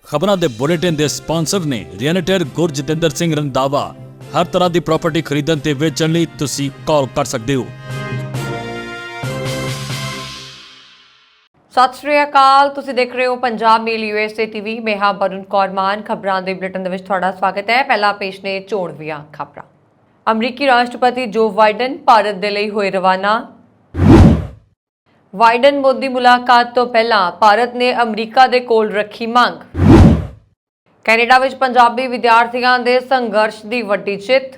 ਖਬਰਾਂ ਦੇ ਬੁਲੇਟਿਨ ਦੇ ਸਪਾਂਸਰ ਨੇ ਰੀਅਲਟਰ ਗੁਰਜਿੰਦਰ ਸਿੰਘ ਰੰਧਾਵਾ। ਹਰ ਤਰ੍ਹਾਂ ਦੀ ਪ੍ਰਾਪਰਟੀ ਖਰੀਦਣ ਤੇ ਵੇਚਣ ਲਈ ਤੁਸੀਂ ਕਾਲ ਕਰ ਸਕਦੇ ਹੋ। ਸਤਿ ਸ਼੍ਰੀ ਅਕਾਲ, ਤੁਸੀਂ ਦੇਖ ਰਹੇ ਹੋ ਪੰਜਾਬ ਮੇਲ USA ਟੀਵੀ। ਮੈਂ ਹਾਂ ਬरुण ਕੌਰ ਮਾਨ। ਖਬਰਾਂ ਦੇ ਬੁਲੇਟਿਨ ਦੇ ਵਿੱਚ ਤੁਹਾਡਾ ਸਵਾਗਤ ਹੈ। ਪਹਿਲਾ ਪੇਸ਼ ਨੇ ਚੋਣਵੀਆਂ ਖਬਰਾਂ। ਅਮਰੀਕੀ ਰਾਸ਼ਟਰਪਤੀ ਜੋ ਬਾਈਡਨ ਭਾਰਤ ਦੇ ਲਈ ਹੋਏ ਰਵਾਨਾ। ਬਾਈਡਨ ਮੋਦੀ ਮੁਲਾਕਾਤ ਤੋਂ ਪਹਿਲਾਂ ਭਾਰਤ ਨੇ ਅਮਰੀਕਾ ਦੇ ਕੋਲ ਰੱਖੀ ਮੰਗ। ਕੈਨੇਡਾ ਵਿੱਚ ਪੰਜਾਬੀ ਵਿਦਿਆਰਥੀਆਂ ਦੇ ਸੰਘਰਸ਼ ਦੀ ਵੱਡੀ ਜਿੱਤ।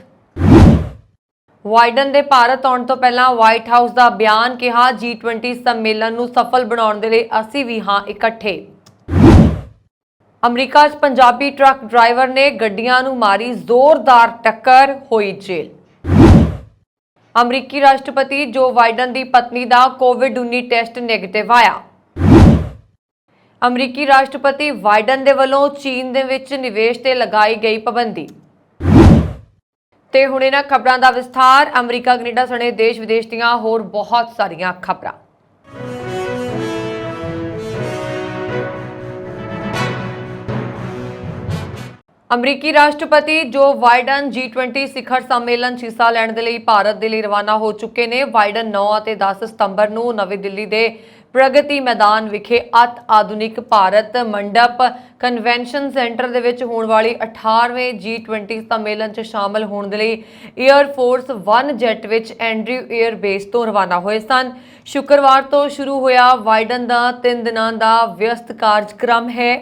ਬਾਈਡਨ ਦੇ ਭਾਰਤ ਆਉਣ ਤੋਂ ਪਹਿਲਾਂ ਵਾਈਟ ਹਾਊਸ ਦਾ ਬਿਆਨ ਕਿਹਾ, G20 ਸੰਮੇਲਨ ਨੂੰ ਸਫਲ ਬਣਾਉਣ ਦੇ ਲਈ ਅਸੀਂ ਵੀ ਹਾਂ ਇਕੱਠੇ। ਅਮਰੀਕਾ 'ਚ ਪੰਜਾਬੀ ਟਰੱਕ ਡਰਾਈਵਰ ਨੇ ਗੱਡੀਆਂ ਨੂੰ ਮਾਰੀ ਜ਼ੋਰਦਾਰ ਟੱਕਰ, ਹੋਈ ਜੇਲ੍ਹ। ਅਮਰੀਕੀ ਰਾਸ਼ਟਰਪਤੀ ਜੋ ਬਾਈਡਨ ਦੀ ਪਤਨੀ ਦਾ COVID-19 ਟੈਸਟ ਨੈਗੇਟਿਵ ਆਇਆ। ਅਮਰੀਕੀ ਰਾਸ਼ਟਰਪਤੀ ਬਾਈਡਨ ਦੇ ਵੱਲੋਂ ਚੀਨ ਦੇ ਵਿੱਚ ਨਿਵੇਸ਼ ਤੇ ਲਗਾਈ ਗਈ ਪਾਬੰਦੀ। ਤੇ ਹੁਣ ਇਹਨਾਂ ਖਬਰਾਂ ਦਾ ਵਿਸਥਾਰ। ਅਮਰੀਕਾ, ਕੈਨੇਡਾ ਸਣੇ ਦੇਸ਼ ਵਿਦੇਸ਼ ਦੀਆਂ ਹੋਰ ਬਹੁਤ ਸਾਰੀਆਂ ਖਬਰਾਂ। ਅਮਰੀਕੀ ਰਾਸ਼ਟਰਪਤੀ ਜੋ ਬਾਈਡਨ G20 ਸਿਖਰ ਸੰਮੇਲਨ 'ਚ ਹਿੱਸਾ ਲੈਣ ਦੇ ਲਈ ਭਾਰਤ ਦੇ ਲਈ ਰਵਾਨਾ ਹੋ ਚੁੱਕੇ ਨੇ। ਬਾਈਡਨ 9 ਅਤੇ 10 ਸਤੰਬਰ ਨੂੰ ਨਵੀਂ ਦਿੱਲੀ ਦੇ ਪ੍ਰਗਤੀ ਮੈਦਾਨ ਵਿਖੇ ਅਤ ਆਧੁਨਿਕ ਭਾਰਤ ਮੰਡਪ ਕਨਵੈਨਸ਼ਨ ਸੈਂਟਰ ਦੇ ਵਿੱਚ ਹੋਣ ਵਾਲੀ 18ਵੇਂ G20 ਸੰਮੇਲਨ 'ਚ ਸ਼ਾਮਲ ਹੋਣ ਦੇ ਲਈ 에ਅਰ ਫੋਰਸ 1 ਜੈਟ ਵਿੱਚ ਐਂਡਰਿਊ 에ਅਰ ਬੇਸ ਤੋਂ ਰਵਾਨਾ ਹੋਏ ਸਨ। ਸ਼ੁੱਕਰਵਾਰ ਤੋਂ ਸ਼ੁਰੂ ਹੋਇਆ ਬਾਈਡਨ ਦਾ 3 ਦਿਨਾਂ ਦਾ ਵਿਅਸਤ ਕਾਰਜਕ੍ਰਮ ਹੈ।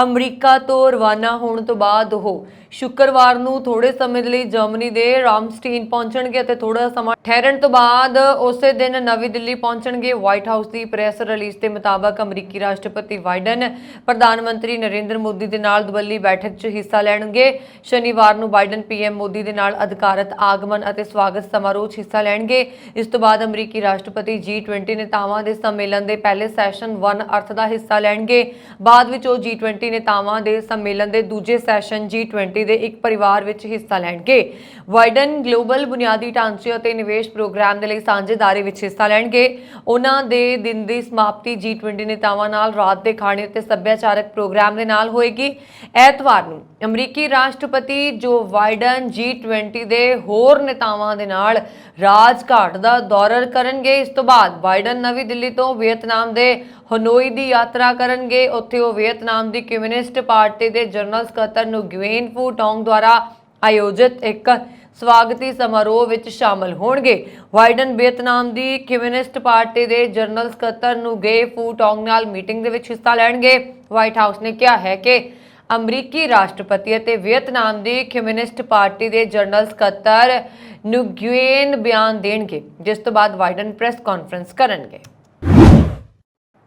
ਅਮਰੀਕਾ ਤੋਂ ਰਵਾਨਾ ਹੋਣ ਤੋਂ ਬਾਅਦ ਉਹ ਸ਼ੁੱਕਰਵਾਰ ਨੂੰ ਥੋੜੇ ਸਮੇਂ ਲਈ ਜਰਮਨੀ ਦੇ ਰਾਮਸਟੀਨ ਪਹੁੰਚਣਗੇ ਅਤੇ ਥੋੜਾ ਸਮਾਂ ਠਹਿਰਨ ਤੋਂ ਬਾਅਦ ਉਸੇ ਦਿਨ ਨਵੀਂ ਦਿੱਲੀ ਪਹੁੰਚਣਗੇ। ਵਾਈਟ ਹਾਊਸ ਦੀ ਪ੍ਰੈਸ ਰਿਲੀਜ਼ ਦੇ ਮੁਤਾਬਕ ਅਮਰੀਕੀ ਰਾਸ਼ਟਰਪਤੀ ਬਾਈਡਨ ਪ੍ਰਧਾਨ ਮੰਤਰੀ ਨਰਿੰਦਰ ਮੋਦੀ ਦੇ ਨਾਲ ਦੁਬੱਲੀ ਬੈਠਕ 'ਚ ਹਿੱਸਾ ਲੈਣਗੇ। ਸ਼ਨੀਵਾਰ ਨੂੰ ਬਾਈਡਨ PM ਮੋਦੀ ਦੇ ਨਾਲ ਅਧਿਕਾਰਤ ਆਗਮਨ ਅਤੇ ਸਵਾਗਤ ਸਮਾਰੋਹ 'ਚ ਹਿੱਸਾ ਲੈਣਗੇ। ਇਸ ਤੋਂ ਬਾਅਦ ਅਮਰੀਕੀ ਰਾਸ਼ਟਰਪਤੀ G20 ਨੇਤਾਵਾਂ ਦੇ ਸੰਮੇਲਨ ਦੇ ਪਹਿਲੇ ਸੈਸ਼ਨ ਵਨ ਅਰਥ ਦਾ ਹਿੱਸਾ ਲੈਣਗੇ। ਬਾਅਦ ਵਿੱਚ ਉਹ G20 ਨੇਤਾਵਾਂ ਦੇ ਸੰਮੇਲਨ ਦੇ ਦੂਜੇ ਸੈਸ਼ਨ G20 ਦੇ ਇੱਕ ਪਰਿਵਾਰ ਵਿੱਚ ਹਿੱਸਾ ਲੈਣਗੇ। ਬਾਈਡਨ ਗਲੋਬਲ ਬੁਨਿਆਦੀ ਢਾਂਚੇ ਅਤੇ ਨਿਵੇਸ਼ ਪ੍ਰੋਗਰਾਮ ਦੇ ਲਈ ਸਾਂਝੇਦਾਰੀ ਵਿੱਚ ਹਿੱਸਾ ਲੈਣਗੇ। ਉਹਨਾਂ ਦੇ ਦਿਨ ਦੀ ਸਮਾਪਤੀ G20 ਨੇਤਾਵਾਂ ਨਾਲ ਰਾਤ ਦੇ ਖਾਣੇ ਅਤੇ ਸੱਭਿਆਚਾਰਕ ਪ੍ਰੋਗਰਾਮ ਦੇ ਨਾਲ ਹੋਏਗੀ। ਐਤਵਾਰ ਨੂੰ ਅਮਰੀਕੀ ਰਾਸ਼ਟਰਪਤੀ ਜੋ ਬਾਈਡਨ G20 ਦੇ ਹੋਰ ਨੇਤਾਵਾਂ ਦੇ ਨਾਲ ਰਾਜਘਾਟ ਦਾ ਦੌਰਾ ਕਰਨਗੇ। ਇਸ ਤੋਂ ਬਾਅਦ ਬਾਈਡਨ ਨਵੀਂ ਦਿੱਲੀ ਤੋਂ ਵੀਅਤਨਾਮ ਦੇ ਹਨੋਈ ਦੀ ਯਾਤਰਾ ਕਰਨਗੇ। ਉੱਥੇ ਉਹ ਵੀਅਤਨਾਮ ਦੀ ਕਮਿਊਨਿਸਟ ਪਾਰਟੀ ਦੇ ਜਨਰਲ ਸਕੱਤਰ ਨੁਗੁਏਨ ਫੂ ਟੌਂਗ ਦੁਆਰਾ ਆਯੋਜਿਤ ਇੱਕ ਸਵਾਗਤੀ ਸਮਾਰੋਹ ਵਿੱਚ ਸ਼ਾਮਲ ਹੋਣਗੇ। ਬਾਈਡਨ ਵੀਅਤਨਾਮ ਦੀ ਕਮਿਊਨਿਸਟ ਪਾਰਟੀ ਦੇ ਜਨਰਲ ਸਕੱਤਰ ਨੁਗੇ ਫੂ ਟੌਂਗ ਨਾਲ ਮੀਟਿੰਗ ਦੇ ਵਿੱਚ ਹਿੱਸਾ ਲੈਣਗੇ। ਵਾਈਟ ਹਾਊਸ ਨੇ ਕਿਹਾ ਹੈ ਕਿ ਅਮਰੀਕੀ ਰਾਸ਼ਟਰਪਤੀ ਅਤੇ ਵੀਅਤਨਾਮ ਦੀ ਕਮਿਊਨਿਸਟ ਪਾਰਟੀ ਦੇ ਜਨਰਲ ਸਕੱਤਰ ਨੁਗੁਏਨ ਬਿਆਨ ਦੇਣਗੇ, ਜਿਸ ਤੋਂ ਬਾਅਦ ਬਾਈਡਨ ਪ੍ਰੈਸ ਕਾਨਫਰੰਸ ਕਰਨਗੇ।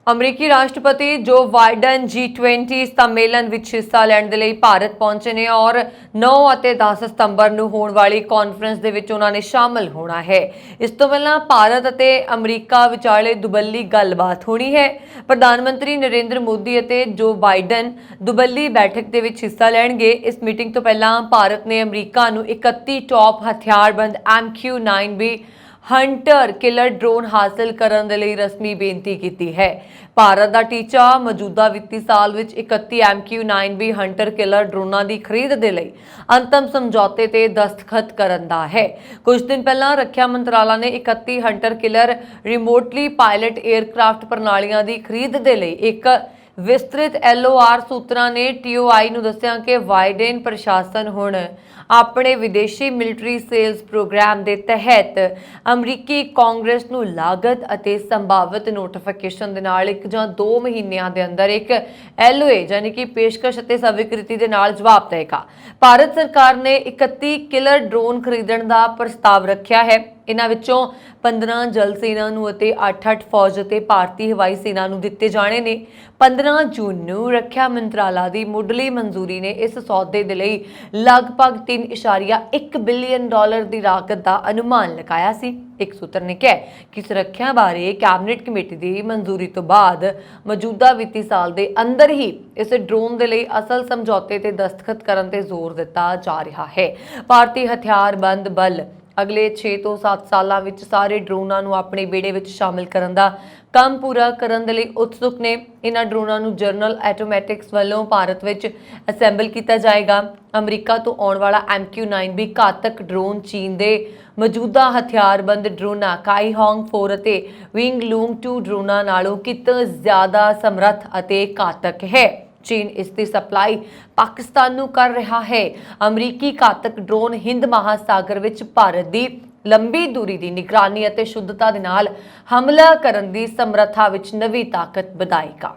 ਅਮਰੀਕੀ ਰਾਸ਼ਟਰਪਤੀ ਜੋ ਬਾਈਡਨ G20 ਸੰਮੇਲਨ ਵਿੱਚ ਹਿੱਸਾ ਲੈਣ ਦੇ ਲਈ ਭਾਰਤ ਪਹੁੰਚੇ ਨੇ ਔਰ 9 ਅਤੇ 10 ਸਤੰਬਰ ਨੂੰ ਹੋਣ ਵਾਲੀ ਕਾਨਫਰੰਸ ਦੇ ਵਿੱਚ ਉਹਨਾਂ ਨੇ ਸ਼ਾਮਲ ਹੋਣਾ ਹੈ। ਇਸ ਤੋਂ ਪਹਿਲਾਂ ਭਾਰਤ ਅਤੇ ਅਮਰੀਕਾ ਵਿਚਾਲੇ ਦੁਬੱਲੀ ਗੱਲਬਾਤ ਹੋਣੀ ਹੈ। ਪ੍ਰਧਾਨ ਮੰਤਰੀ ਨਰਿੰਦਰ ਮੋਦੀ ਅਤੇ ਜੋ ਬਾਈਡਨ ਦੁਬੱਲੀ ਬੈਠਕ ਦੇ ਵਿੱਚ ਹਿੱਸਾ ਲੈਣਗੇ। ਇਸ ਮੀਟਿੰਗ ਤੋਂ ਪਹਿਲਾਂ ਭਾਰਤ ਨੇ ਅਮਰੀਕਾ ਨੂੰ 31 ਟੌਪ ਹਥਿਆਰਬੰਦ MQ-9B ਹੰਟਰ ਕਿਲਰ ਡਰੋਨ ਹਾਸਲ ਕਰਨ ਦੇ ਲਈ ਰਸਮੀ ਬੇਨਤੀ ਕੀਤੀ ਹੈ। ਭਾਰਤ ਦਾ ਟੀਚਾ ਮੌਜੂਦਾ ਵਿੱਤੀ ਸਾਲ ਵਿੱਚ 31 MQ-9B ਹੰਟਰ ਕਿਲਰ ਡਰੋਨਾਂ ਦੀ ਖਰੀਦ ਦੇ ਲਈ ਅੰਤਮ ਸਮਝੌਤੇ ਤੇ ਦਸਤਖਤ ਕਰਨ ਦਾ ਹੈ। ਕੁਝ ਦਿਨ ਪਹਿਲਾਂ ਰੱਖਿਆ ਮੰਤਰਾਲਾ ਨੇ 31 hunter killer remotely pilot aircraft ਪ੍ਰਣਾਲੀਆਂ ਦੀ ਖਰੀਦ ਦੇ ਲਈ ਇੱਕ ਵਿਸਤ੍ਰਿਤ LOR ਸੂਤਰਾਂ ਨੇ TOI ਨੂੰ ਦੱਸਿਆ ਕਿ ਬਾਈਡਨ ਪ੍ਰਸ਼ਾਸਨ ਹੁਣ ਆਪਣੇ ਵਿਦੇਸ਼ੀ ਮਿਲਟਰੀ ਸੇਲਸ ਪ੍ਰੋਗਰਾਮ ਦੇ ਤਹਿਤ ਅਮਰੀਕੀ ਕਾਂਗਰਸ ਨੂੰ ਲਾਗਤ ਅਤੇ ਸੰਭਾਵਿਤ ਨੋਟੀਫਿਕੇਸ਼ਨ ਦੇ ਨਾਲ 1 ਜਾਂ 2 ਮਹੀਨਿਆਂ ਦੇ ਅੰਦਰ ਇੱਕ LOA ਯਾਨੀ ਕਿ ਪੇਸ਼ਕਸ਼ ਅਤੇ ਸਵੀਕ੍ਰਿਤੀ ਦੇ ਨਾਲ ਜਵਾਬ ਦੇਗਾ। ਭਾਰਤ ਸਰਕਾਰ ਨੇ 31 ਕਿਲਰ ਡਰੋਨ ਖਰੀਦਣ ਦਾ ਪ੍ਰਸਤਾਵ ਰੱਖਿਆ ਹੈ। ਇਹਨਾਂ ਵਿੱਚੋਂ 15 ਜਲ ਸੈਨਾ ਨੂੰ ਅਤੇ 8-8 ਫੌਜ ਅਤੇ ਭਾਰਤੀ ਹਵਾਈ ਸੈਨਾ ਨੂੰ ਦਿੱਤੇ ਜਾਣੇ ਨੇ। 15 ਜੂਨ ਨੂੰ ਰੱਖਿਆ ਮੰਤਰਾਲਾ ਦੀ ਮੁੱਢਲੀ ਮਨਜ਼ੂਰੀ ਨੇ ਇਸ ਸੌਦੇ ਦੇ ਲਈ ਲਗਭਗ $3.1 ਬਿਲੀਅਨ ਦੀ ਲਾਗਤ ਦਾ ਅਨੁਮਾਨ ਲਗਾਇਆ ਸੀ। ਇੱਕ ਸੂਤਰ ਨੇ ਕਿਹਾ ਕਿ ਸੁਰੱਖਿਆ ਬਾਰੇ ਕੈਬਨਿਟ ਕਮੇਟੀ ਦੀ ਮਨਜ਼ੂਰੀ ਤੋਂ ਬਾਅਦ ਮੌਜੂਦਾ ਵਿੱਤੀ ਸਾਲ ਦੇ ਅੰਦਰ ਹੀ ਇਸ ਡਰੋਨ ਦੇ ਲਈ ਅਸਲ ਸਮਝੌਤੇ ਤੇ ਦਸਤਖਤ ਕਰਨ ਤੇ ਜ਼ੋਰ ਦਿੱਤਾ ਜਾ ਰਿਹਾ ਹੈ। ਭਾਰਤੀ ਹਥਿਆਰਬੰਦ ਬਲ ਅਗਲੇ 6 ਤੋਂ 7 ਸਾਲਾਂ ਵਿੱਚ ਸਾਰੇ ਡਰੋਨਾਂ ਨੂੰ ਆਪਣੇ ਬੇੜੇ ਵਿੱਚ ਸ਼ਾਮਿਲ ਕਰਨ ਦਾ ਕੰਮ ਪੂਰਾ ਕਰਨ ਦੇ ਲਈ ਉਤਸੁਕ ਨੇ। ਇਹਨਾਂ ਡਰੋਨਾਂ ਨੂੰ ਜਨਰਲ ਆਟੋਮੈਟਿਕਸ ਵੱਲੋਂ ਭਾਰਤ ਵਿੱਚ ਅਸੈਂਬਲ ਕੀਤਾ ਜਾਏਗਾ। ਅਮਰੀਕਾ ਤੋਂ ਆਉਣ ਵਾਲਾ MQ-9 ਵੀ ਘਾਤਕ ਡਰੋਨ ਚੀਨ ਦੇ ਮੌਜੂਦਾ ਹਥਿਆਰਬੰਦ ਡਰੋਨਾਂ ਕਾਈਹੋਂਗ 4 ਅਤੇ ਵਿੰਗਲੂੰਗ 2 ਡਰੋਨਾਂ ਨਾਲੋਂ ਕਿਤੇ ਜ਼ਿਆਦਾ ਸਮਰੱਥ ਅਤੇ ਘਾਤਕ ਹੈ। ਚੀਨ ਇਸ ਦੀ ਸਪਲਾਈ ਪਾਕਿਸਤਾਨ ਨੂੰ ਕਰ ਰਿਹਾ ਹੈ। ਅਮਰੀਕੀ ਘਾਤਕ ਡਰੋਨ ਹਿੰਦ ਮਹਾਸਾਗਰ ਵਿੱਚ ਭਾਰਤ ਦੀ ਲੰਬੀ ਦੂਰੀ ਦੀ ਨਿਗਰਾਨੀ ਅਤੇ ਸ਼ੁੱਧਤਾ ਦੇ ਨਾਲ ਹਮਲਾ ਕਰਨ ਦੀ ਸਮਰੱਥਾ ਵਿੱਚ ਨਵੀਂ ਤਾਕਤ ਵਧਾਏਗਾ।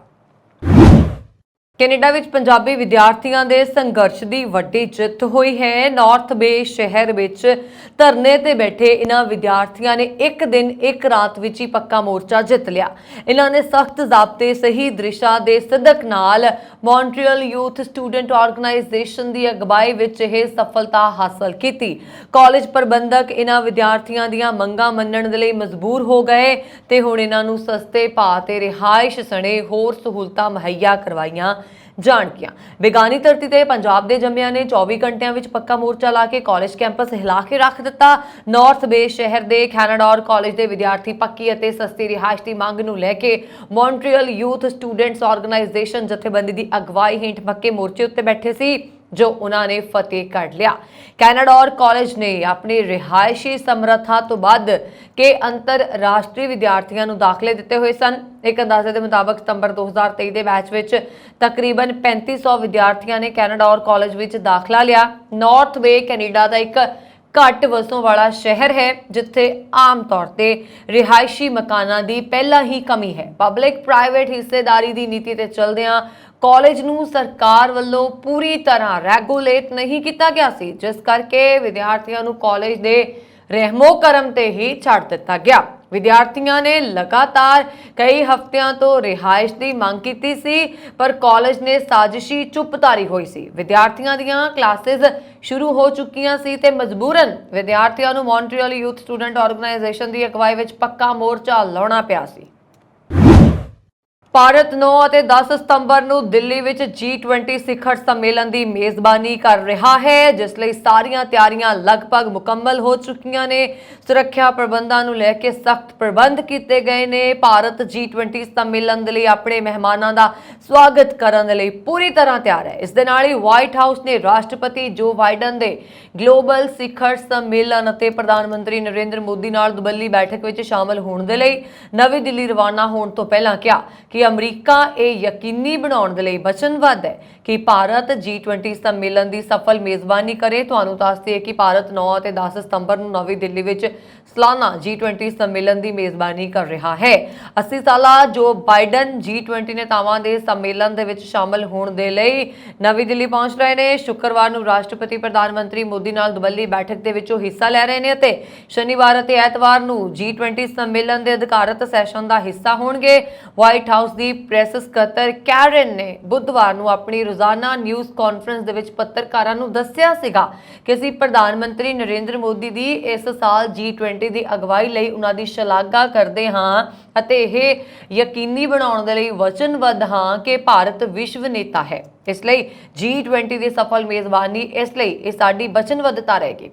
ਕੈਨੇਡਾ ਵਿੱਚ ਪੰਜਾਬੀ ਵਿਦਿਆਰਥੀਆਂ ਦੇ ਸੰਘਰਸ਼ ਦੀ ਵੱਡੀ ਜਿੱਤ ਹੋਈ ਹੈ। ਨਾਰਥ ਬੇ ਸ਼ਹਿਰ ਵਿੱਚ ਧਰਨੇ ਤੇ ਬੈਠੇ ਇਹਨਾਂ ਵਿਦਿਆਰਥੀਆਂ ਨੇ ਇੱਕ ਦਿਨ ਇੱਕ ਰਾਤ ਵਿੱਚ ਹੀ ਪੱਕਾ ਮੋਰਚਾ ਜਿੱਤ ਲਿਆ। ਇਹਨਾਂ ਨੇ ਸਖਤ ਜ਼ਾਬਤੇ ਸਹੀ ਦਿਸ਼ਾ ਦੇ ਸਦਕ ਨਾਲ ਮੌਂਟਰੀਅਲ ਯੂਥ ਸਟੂਡੈਂਟ ਆਰਗੇਨਾਈਜੇਸ਼ਨ ਦੀ ਅਗਵਾਈ ਵਿੱਚ ਇਹ ਸਫਲਤਾ ਹਾਸਲ ਕੀਤੀ। ਕਾਲਜ ਪ੍ਰਬੰਧਕ ਇਹਨਾਂ ਵਿਦਿਆਰਥੀਆਂ ਦੀਆਂ ਮੰਗਾਂ ਮੰਨਣ ਦੇ ਲਈ ਮਜਬੂਰ ਹੋ ਗਏ ਤੇ ਹੁਣ ਇਹਨਾਂ ਨੂੰ ਸਸਤੇ ਭਾਅ ਤੇ ਰਿਹਾਇਸ਼ ਸਣੇ ਹੋਰ ਸਹੂਲਤਾਂ ਮੁਹੱਈਆ ਕਰਵਾਈਆਂ ਜਾਣਗੀਆਂ। ਬੇਗਾਨੀ ਧਰਤੀ ਤੇ ਪੰਜਾਬ ਦੇ ਜੰਮਿਆਂ ਨੇ 24 ਘੰਟਿਆਂ ਵਿੱਚ ਪੱਕਾ ਮੋਰਚਾ ਲਾ ਕੇ ਕਾਲਜ ਕੈਂਪਸ ਹਿਲਾ ਕੇ ਰੱਖ ਦਿੱਤਾ। ਨਾਰਥ ਬੇ ਸ਼ਹਿਰ ਦੇ ਕੈਨੇਡਾ ਕਾਲਜ ਦੇ ਵਿਦਿਆਰਥੀ ਪੱਕੀ ਅਤੇ ਸਸਤੀ ਰਿਹਾਇਸ਼ ਦੀ ਮੰਗ ਨੂੰ ਲੈ ਕੇ ਮੌਂਟਰੀਅਲ ਯੂਥ ਸਟੂਡੈਂਟਸ ਆਰਗੇਨਾਈਜੇਸ਼ਨ ਜਥੇਬੰਦੀ ਦੀ ਅਗਵਾਈ ਹੇਠ ਪੱਕੇ ਮੋਰਚੇ ਉੱਤੇ ਬੈਠੇ ਸੀ ਜੋ ਉਹਨਾਂ ਨੇ ਫਤਿਹ ਕਰ ਲਿਆ। ਕੈਨੇਡਾ ਕਾਲਜ ਨੇ ਆਪਣੀ ਰਿਹਾਇਸ਼ੀ ਸਮਰੱਥਾ ਤੋਂ ਵੱਧ ਕੇ ਅੰਤਰਰਾਸ਼ਟਰੀ ਵਿਦਿਆਰਥੀਆਂ ਨੂੰ ਦਾਖਲੇ ਦਿੱਤੇ ਹੋਏ ਸਨ। ਇੱਕ ਅੰਦਾਜ਼ੇ ਦੇ ਮੁਤਾਬਕ ਸਤੰਬਰ 2023 ਦੇ ਬੈਚ ਵਿੱਚ ਤਕਰੀਬਨ 3500 ਵਿਦਿਆਰਥੀਆਂ ਨੇ ਕੈਨੇਡਾ ਕਾਲਜ ਵਿੱਚ ਦਾਖਲਾ ਲਿਆ। ਨਾਰਥ ਬੇ ਕੈਨੇਡਾ ਦਾ ਇੱਕ ਘੱਟ ਵਸੋਂ ਵਾਲਾ ਸ਼ਹਿਰ ਹੈ ਜਿੱਥੇ ਆਮ ਤੌਰ ਤੇ ਰਿਹਾਇਸ਼ੀ ਮਕਾਨਾਂ ਦੀ ਪਹਿਲਾਂ ਹੀ ਕਮੀ ਹੈ। ਪਬਲਿਕ ਪ੍ਰਾਈਵੇਟ ਹਿੱਸੇਦਾਰੀ ਦੀ ਨੀਤੀ ਤੇ ਚੱਲਦਿਆਂ ਕਾਲਜ ਨੂੰ ਸਰਕਾਰ ਵੱਲੋਂ ਪੂਰੀ ਤਰ੍ਹਾਂ ਰੈਗੂਲੇਟ ਨਹੀਂ ਕੀਤਾ ਗਿਆ ਸੀ, ਜਿਸ ਕਰਕੇ ਵਿਦਿਆਰਥੀਆਂ ਨੂੰ ਕਾਲਜ ਦੇ ਰਹਿਮੋ ਕਰਮ ਤੇ ਹੀ ਛੱਡ ਦਿੱਤਾ ਗਿਆ। ਵਿਦਿਆਰਥੀਆਂ ਨੇ ਲਗਾਤਾਰ ਕਈ ਹਫ਼ਤਿਆਂ ਤੋਂ ਰਿਹਾਇਸ਼ ਦੀ ਮੰਗ ਕੀਤੀ ਸੀ ਪਰ ਕਾਲਜ ਨੇ ਸਾਜ਼ਿਸ਼ੀ ਚੁੱਪ ਧਾਰੀ ਹੋਈ ਸੀ। ਵਿਦਿਆਰਥੀਆਂ ਦੀਆਂ ਕਲਾਸਿਸ ਸ਼ੁਰੂ ਹੋ ਚੁੱਕੀਆਂ ਸੀ ਤੇ ਮਜਬੂਰਨ ਵਿਦਿਆਰਥੀਆਂ ਨੂੰ ਮੌਂਟਰੀਅਲ ਯੂਥ ਸਟੂਡੈਂਟ ਆਰਗੇਨਾਈਜੇਸ਼ਨ ਦੀ ਅਗਵਾਈ ਵਿੱਚ ਪੱਕਾ ਮੋਰਚਾ ਲਾਉਣਾ ਪਿਆ ਸੀ। ਭਾਰਤ 9 ਅਤੇ 10 ਸਤੰਬਰ ਨੂੰ ਦਿੱਲੀ ਵਿੱਚ G20 ਸਿਖਰ ਸੰਮੇਲਨ ਦੀ ਮੇਜ਼ਬਾਨੀ ਕਰ ਰਿਹਾ ਹੈ, ਜਿਸ ਲਈ ਸਾਰੀਆਂ ਤਿਆਰੀਆਂ ਲਗਭਗ ਮੁਕੰਮਲ ਹੋ ਚੁੱਕੀਆਂ ਨੇ। ਸੁਰੱਖਿਆ ਪ੍ਰਬੰਧਾਂ ਨੂੰ ਲੈ ਕੇ ਸਖਤ ਪ੍ਰਬੰਧ ਕੀਤੇ ਗਏ ਨੇ। ਭਾਰਤ G20 ਸੰਮੇਲਨ ਦੇ ਲਈ ਆਪਣੇ ਮਹਿਮਾਨਾਂ ਦਾ ਸਵਾਗਤ ਕਰਨ ਦੇ ਲਈ ਪੂਰੀ ਤਰ੍ਹਾਂ ਤਿਆਰ ਹੈ। ਇਸ ਦੇ ਨਾਲ ਹੀ ਵਾਈਟ ਹਾਊਸ ਨੇ ਰਾਸ਼ਟਰਪਤੀ ਜੋ ਬਾਈਡਨ ਦੇ ਗਲੋਬਲ ਸਿਖਰ ਸੰਮੇਲਨ ਅਤੇ ਪ੍ਰਧਾਨ ਮੰਤਰੀ ਨਰਿੰਦਰ ਮੋਦੀ ਨਾਲ ਦੁਬੱਲੀ ਬੈਠਕ ਵਿੱਚ ਸ਼ਾਮਲ ਹੋਣ ਦੇ ਲਈ ਨਵੀਂ ਦਿੱਲੀ ਰਵਾਨਾ ਹੋਣ ਤੋਂ ਪਹਿਲਾਂ ਕਿਹਾ ਕਿ ਅਮਰੀਕਾ ਇਹ ਯਕੀਨੀ ਬਣਾਉਣ ਦੇ ਲਈ ਵਚਨਬੱਧ ਹੈ ਕਿ ਭਾਰਤ G20 ਸੰਮੇਲਨ ਦੀ ਸਫਲ ਮੇਜ਼ਬਾਨੀ ਕਰੇ। ਤੁਹਾਨੂੰ ਦੱਸ ਦਈਏ ਕਿ ਭਾਰਤ 9 ਅਤੇ 10 ਸਤੰਬਰ ਨੂੰ ਨਵੀਂ ਦਿੱਲੀ ਵਿੱਚ ਸਾਲਾਨਾ G20 ਸੰਮੇਲਨ ਦੀ ਮੇਜ਼ਬਾਨੀ ਕਰ ਰਿਹਾ ਹੈ। 80 ਸਾਲਾ ਜੋ ਬਾਈਡਨ G20 ਨੇਤਾਵਾਂ ਦੇ ਸੰਮੇਲਨ ਦੇ ਵਿੱਚ ਸ਼ਾਮਲ ਹੋਣ ਦੇ ਲਈ ਨਵੀਂ ਦਿੱਲੀ ਪਹੁੰਚ ਰਹੇ ਨੇ। ਸ਼ੁੱਕਰਵਾਰ ਨੂੰ ਰਾਸ਼ਟਰਪਤੀ ਪ੍ਰਧਾਨ ਮੰਤਰੀ ਮੋਦੀ ਨਾਲ ਦੁਬੱਲੀ ਬੈਠਕ ਦੇ ਵਿੱਚੋਂ ਹਿੱਸਾ ਲੈ ਰਹੇ ਨੇ ਅਤੇ ਸ਼ਨੀਵਾਰ ਅਤੇ ਐਤਵਾਰ ਨੂੰ G20 ਸੰਮੇਲਨ ਦੇ ਅਧਿਕਾਰਤ ਸੈਸ਼ਨ ਦਾ ਹਿੱਸਾ ਹੋਣਗੇ। ਵਾਈਟ ਹਾਊਸ ਦੀ ਪ੍ਰੈਸ ਸਕੱਤਰ ਕੈਰਨ ਨੇ ਬੁੱਧਵਾਰ ਨੂੰ ਆਪਣੀ ਰੋਜ਼ਾਨਾ ਨਿਊਜ਼ ਕਾਨਫਰੰਸ ਦੇ ਵਿੱਚ ਪੱਤਰਕਾਰਾਂ ਨੂੰ ਦੱਸਿਆ ਸੀਗਾ ਕਿ ਅਸੀਂ ਪ੍ਰਧਾਨ ਮੰਤਰੀ ਨਰਿੰਦਰ ਮੋਦੀ ਦੀ ਇਸ ਸਾਲ G20 ਦੀ ਅਗਵਾਈ ਲਈ ਉਹਨਾਂ ਦੀ ਸ਼ਲਾਘਾ ਕਰਦੇ ਹਾਂ ਅਤੇ ਇਹ ਯਕੀਨੀ ਬਣਾਉਣ ਦੇ ਲਈ ਵਚਨਬੱਧ ਹਾਂ ਕਿ ਭਾਰਤ ਵਿਸ਼ਵ ਨੇਤਾ ਹੈ। ਇਸ ਲਈ G20 ਦੀ ਸਫਲ ਮੇਜ਼ਬਾਨੀ ਇਸ ਲਈ ਇਹ ਸਾਡੀ ਵਚਨਬੱਧਤਾ ਰਹੇਗੀ।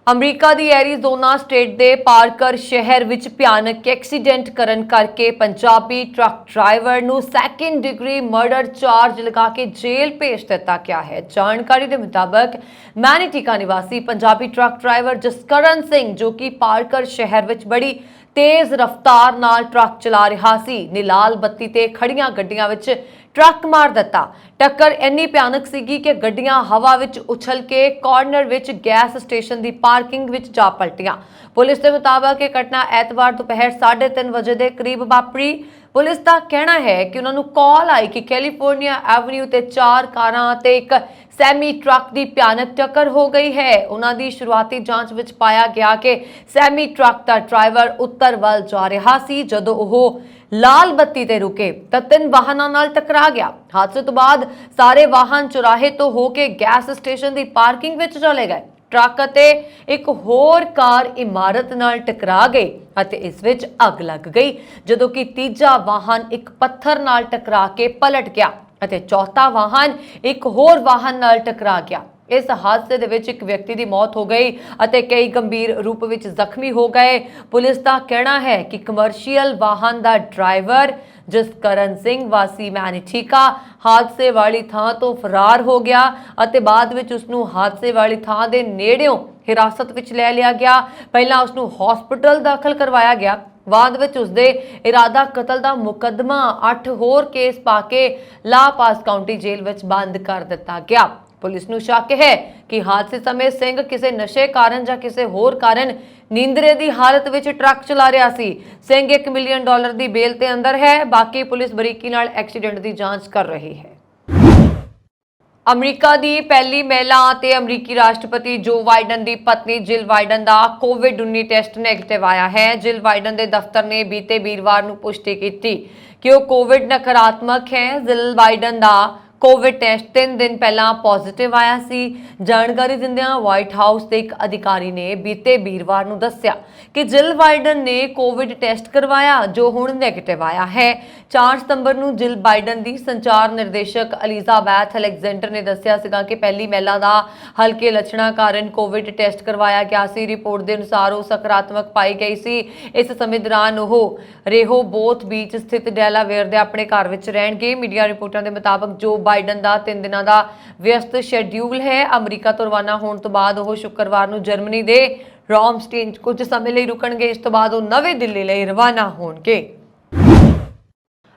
ਅਮਰੀਕਾ ਦੀ ਐਰੀਜ਼ੋਨਾ ਸਟੇਟ ਦੇ ਪਾਰਕਰ ਸ਼ਹਿਰ ਵਿੱਚ ਭਿਆਨਕ ਐਕਸੀਡੈਂਟ ਕਰਨ ਕਰਕੇ ਪੰਜਾਬੀ ਟਰੱਕ ਡਰਾਈਵਰ ਨੂੰ ਸੈਕੰਡ ਡਿਗਰੀ ਮਰਡਰ ਚਾਰਜ ਲਗਾ ਕੇ ਜੇਲ੍ਹ ਭੇਜ ਦਿੱਤਾ ਗਿਆ ਹੈ। ਜਾਣਕਾਰੀ ਦੇ ਮੁਤਾਬਕ ਮੈਨੀਟਿਕਾ ਨਿਵਾਸੀ ਪੰਜਾਬੀ ਟਰੱਕ ਡਰਾਈਵਰ ਜਸਕਰਨ ਸਿੰਘ ਜੋ ਕਿ ਪਾਰਕਰ ਸ਼ਹਿਰ ਵਿੱਚ ਬੜੀ ਤੇਜ਼ ਰਫ਼ਤਾਰ ਨਾਲ ਟਰੱਕ ਚਲਾ ਰਿਹਾ ਸੀ ਨੇ ਲਾਲ ਬੱਤੀ ਤੇ ਖੜੀਆਂ ਗੱਡੀਆਂ ਵਿੱਚ ਟਰੱਕ ਮਾਰ ਦਿੱਤਾ। ਟੱਕਰ ਇੰਨੀ ਭਿਆਨਕ ਸੀਗੀ ਕਿ ਗੱਡੀਆਂ ਹਵਾ ਵਿੱਚ ਉਛਲ ਕੇ ਕਾਰਨਰ ਵਿੱਚ ਗੈਸ ਸਟੇਸ਼ਨ ਦੀ ਪਾਰਕਿੰਗ ਵਿੱਚ ਜਾ ਪਲਟੀਆਂ। ਪੁਲਿਸ ਦੇ ਮੁਤਾਬਕ ਇਹ ਘਟਨਾ ਐਤਵਾਰ ਦੁਪਹਿਰ 3:30 ਵਜੇ ਦੇ ਕਰੀਬ ਵਾਪਰੀ। ਪੁਲਿਸ ਦਾ ਕਹਿਣਾ ਹੈ ਕਿ ਉਹਨਾਂ ਨੂੰ ਕਾਲ ਆਈ ਕਿ ਕੈਲੀਫੋਰਨੀਆ ਐਵਨਿਊ ਤੇ 4 ਕਾਰਾਂ ਅਤੇ ਇੱਕ ਸੈਮੀ ਟਰੱਕ ਦੀ ਭਿਆਨਕ ਟੱਕਰ ਹੋ ਗਈ ਹੈ। ਉਹਨਾਂ ਦੀ ਸ਼ੁਰੂਆਤੀ ਜਾਂਚ ਵਿੱਚ ਪਾਇਆ ਗਿਆ ਕਿ ਸੈਮੀ ਟਰੱਕ ਦਾ ਡਰਾਈਵਰ ਉੱਤਰ ਵੱਲ ਜਾ ਰਿਹਾ ਸੀ। ਜਦੋਂ ਉਹ ਲਾਲ ਬੱਤੀ ਤੇ ਰੁਕੇ ਤਾਂ 3 ਵਾਹਨਾਂ ਨਾਲ ਟਕਰਾ ਗਿਆ। ਹਾਦਸੇ ਤੋਂ ਬਾਅਦ ਸਾਰੇ ਵਾਹਨ ਚੁਰਾਹੇ ਤੋਂ ਹੋ ਕੇ ਗੈਸ ਸਟੇਸ਼ਨ ਦੀ ਪਾਰਕਿੰਗ ਵਿੱਚ ਚਲੇ ਗਏ। ਟਰੱਕ ਅਤੇ ਇੱਕ ਹੋਰ ਕਾਰ ਇਮਾਰਤ ਨਾਲ ਟਕਰਾ ਗਈ ਅਤੇ ਇਸ ਵਿੱਚ ਅੱਗ ਲੱਗ ਗਈ, ਜਦੋਂ ਕਿ ਤੀਜਾ ਵਾਹਨ ਇੱਕ ਪੱਥਰ ਨਾਲ ਟਕਰਾ ਕੇ ਪਲਟ ਗਿਆ ਅਤੇ ਚੌਥਾ ਵਾਹਨ ਇੱਕ ਹੋਰ ਵਾਹਨ ਨਾਲ ਟਕਰਾ ਗਿਆ। इस हादसे ਦੇ ਵਿੱਚ ਇੱਕ ਵਿਅਕਤੀ ਦੀ ਮੌਤ ਹੋ ਗਈ ਅਤੇ ਕਈ ਗੰਭੀਰ ਰੂਪ ਵਿੱਚ ਜ਼ਖਮੀ ਹੋ ਗਏ। ਪੁਲਿਸ ਦਾ ਕਹਿਣਾ ਹੈ ਕਿ ਕਮਰਸ਼ੀਅਲ ਵਾਹਨ ਦਾ ਡਰਾਈਵਰ ਜਸਕਰਨ ਸਿੰਘ ਵਾਸੀ ਮੈਨੀਠੀਕਾ ਹਾਦਸੇ ਵਾਲੀ ਥਾਂ ਤੋਂ ਫਰਾਰ ਹੋ ਗਿਆ ਅਤੇ ਬਾਅਦ ਵਿੱਚ ਉਸ ਨੂੰ ਹਾਦਸੇ ਵਾਲੀ ਥਾਂ ਦੇ ਨੇੜਿਓਂ ਹਿਰਾਸਤ ਵਿੱਚ ਲੈ ਲਿਆ ਗਿਆ। ਪਹਿਲਾਂ ਉਸ ਨੂੰ ਹਸਪਤਾਲ ਦਾਖਲ ਕਰਵਾਇਆ ਗਿਆ, ਬਾਅਦ ਵਿੱਚ ਉਸਦੇ ਇਰਾਦਾ ਕਤਲ ਦਾ ਮੁਕੱਦਮਾ 8 ਹੋਰ ਕੇਸ ਪਾ ਕੇ ਲਾ ਪਾਸ ਕਾਉਂਟੀ ਜੇਲ੍ਹ ਵਿੱਚ ਬੰਦ ਕਰ ਦਿੱਤਾ ਗਿਆ। ਪੁਲਿਸ ਨੂੰ ਸ਼ੱਕ ਹੈ ਕਿ ਹਾਦਸੇ ਸਮੇਂ ਸਿੰਘ ਕਿਸੇ ਨਸ਼ੇ ਕਾਰਨ ਜਾਂ ਕਿਸੇ ਹੋਰ ਕਾਰਨ ਨੀਂਦਰੇ ਦੀ ਹਾਲਤ ਵਿੱਚ ਟਰੱਕ ਚਲਾ ਰਿਹਾ ਸੀ। ਸਿੰਘ $1 ਮਿਲੀਅਨ ਦੀ ਬੇਲ ਤੇ ਅੰਦਰ ਹੈ। ਬਾਕੀ ਪੁਲਿਸ ਬਰੀਕੀ ਨਾਲ ਐਕਸੀਡੈਂਟ ਦੀ ਜਾਂਚ ਕਰ ਰਹੀ ਹੈ। ਅਮਰੀਕਾ ਦੀ ਪਹਿਲੀ ਮਹਿਲਾ ਅਤੇ ਅਮਰੀਕੀ ਰਾਸ਼ਟਰਪਤੀ ਜੋ ਬਾਈਡਨ ਦੀ ਪਤਨੀ ਜਿਲ ਬਾਈਡਨ ਦਾ ਕੋਵਿਡ-19 ਟੈਸਟ ਨੈਗੇਟਿਵ ਆਇਆ ਹੈ। ਜਿਲ ਬਾਈਡਨ ਦੇ ਦਫ਼ਤਰ ਨੇ ਬੀਤੇ ਵੀਰਵਾਰ ਨੂੰ ਪੁਸ਼ਟੀ ਕੀਤੀ ਕਿ ਉਹ ਕੋਵਿਡ ਨਕਾਰਾਤਮਕ ਹੈ। ਜਿਲ ਬਾਈਡਨ ਦਾ ਕੋਵਿਡ ਟੈਸਟ 3 ਦਿਨ ਪਹਿਲਾਂ ਪੋਜ਼ਿਟਿਵ ਆਇਆ ਸੀ। ਜਾਣਕਾਰੀ ਦਿੰਦਿਆਂ ਵਾਈਟ ਹਾਊਸ ਦੇ ਇੱਕ ਅਧਿਕਾਰੀ ਨੇ ਬੀਤੇ ਵੀਰਵਾਰ ਨੂੰ ਦੱਸਿਆ ਕਿ ਜਿਲ ਬਾਈਡਨ ਨੇ ਕੋਵਿਡ ਟੈਸਟ ਕਰਵਾਇਆ ਜੋ ਹੁਣ ਨੈਗੇਟਿਵ ਆਇਆ ਹੈ। 4 ਸਤੰਬਰ ਨੂੰ ਜਿਲ ਬਾਈਡਨ ਦੀ ਸੰਚਾਰ ਨਿਰਦੇਸ਼ਕ ਐਲਿਜ਼ਾਬੈਥ ਅਲੈਗਜ਼ੈਂਡਰ ਨੇ ਦੱਸਿਆ ਸੀਗਾ ਕਿ ਪਹਿਲੀ ਮਹਿਲਾ ਦਾ ਹਲਕੇ ਲੱਛਣਾਂ ਕਾਰਨ ਕੋਵਿਡ ਟੈਸਟ ਕਰਵਾਇਆ ਗਿਆ ਸੀ। ਰਿਪੋਰਟ ਦੇ ਅਨੁਸਾਰ ਉਹ ਸਕਾਰਾਤਮਕ ਪਾਈ ਗਈ ਸੀ। ਇਸ ਸਮੇਂ ਦੌਰਾਨ ਉਹ ਰੇਹੋਬੋਥ ਬੀਚ ਸਥਿਤ ਡੈਲਾਵੇਅਰ ਦੇ ਆਪਣੇ ਘਰ ਵਿੱਚ ਰਹਿਣਗੇ। ਮੀਡੀਆ ਰਿਪੋਰਟਾਂ ਦੇ ਮੁਤਾਬਕ ਜੋ ਬਾਈਡਨ ਦਾ 3 ਦਿਨਾਂ ਦਾ ਵਿਅਸਤ ਸ਼ੈਡਿਊਲ ਹੈ। ਅਮਰੀਕਾ ਤੋਂ ਰਵਾਨਾ ਹੋਣ ਤੋਂ ਬਾਅਦ ਉਹ ਸ਼ੁੱਕਰਵਾਰ ਨੂੰ ਜਰਮਨੀ ਦੇ ਰਾਮਸਟੇਨ ਕੁਝ ਸਮੇਂ ਲਈ ਰੁਕਣਗੇ। ਇਸ ਤੋਂ ਬਾਅਦ ਉਹ ਨਵੀਂ ਦਿੱਲੀ ਲਈ ਰਵਾਨਾ ਹੋਣਗੇ।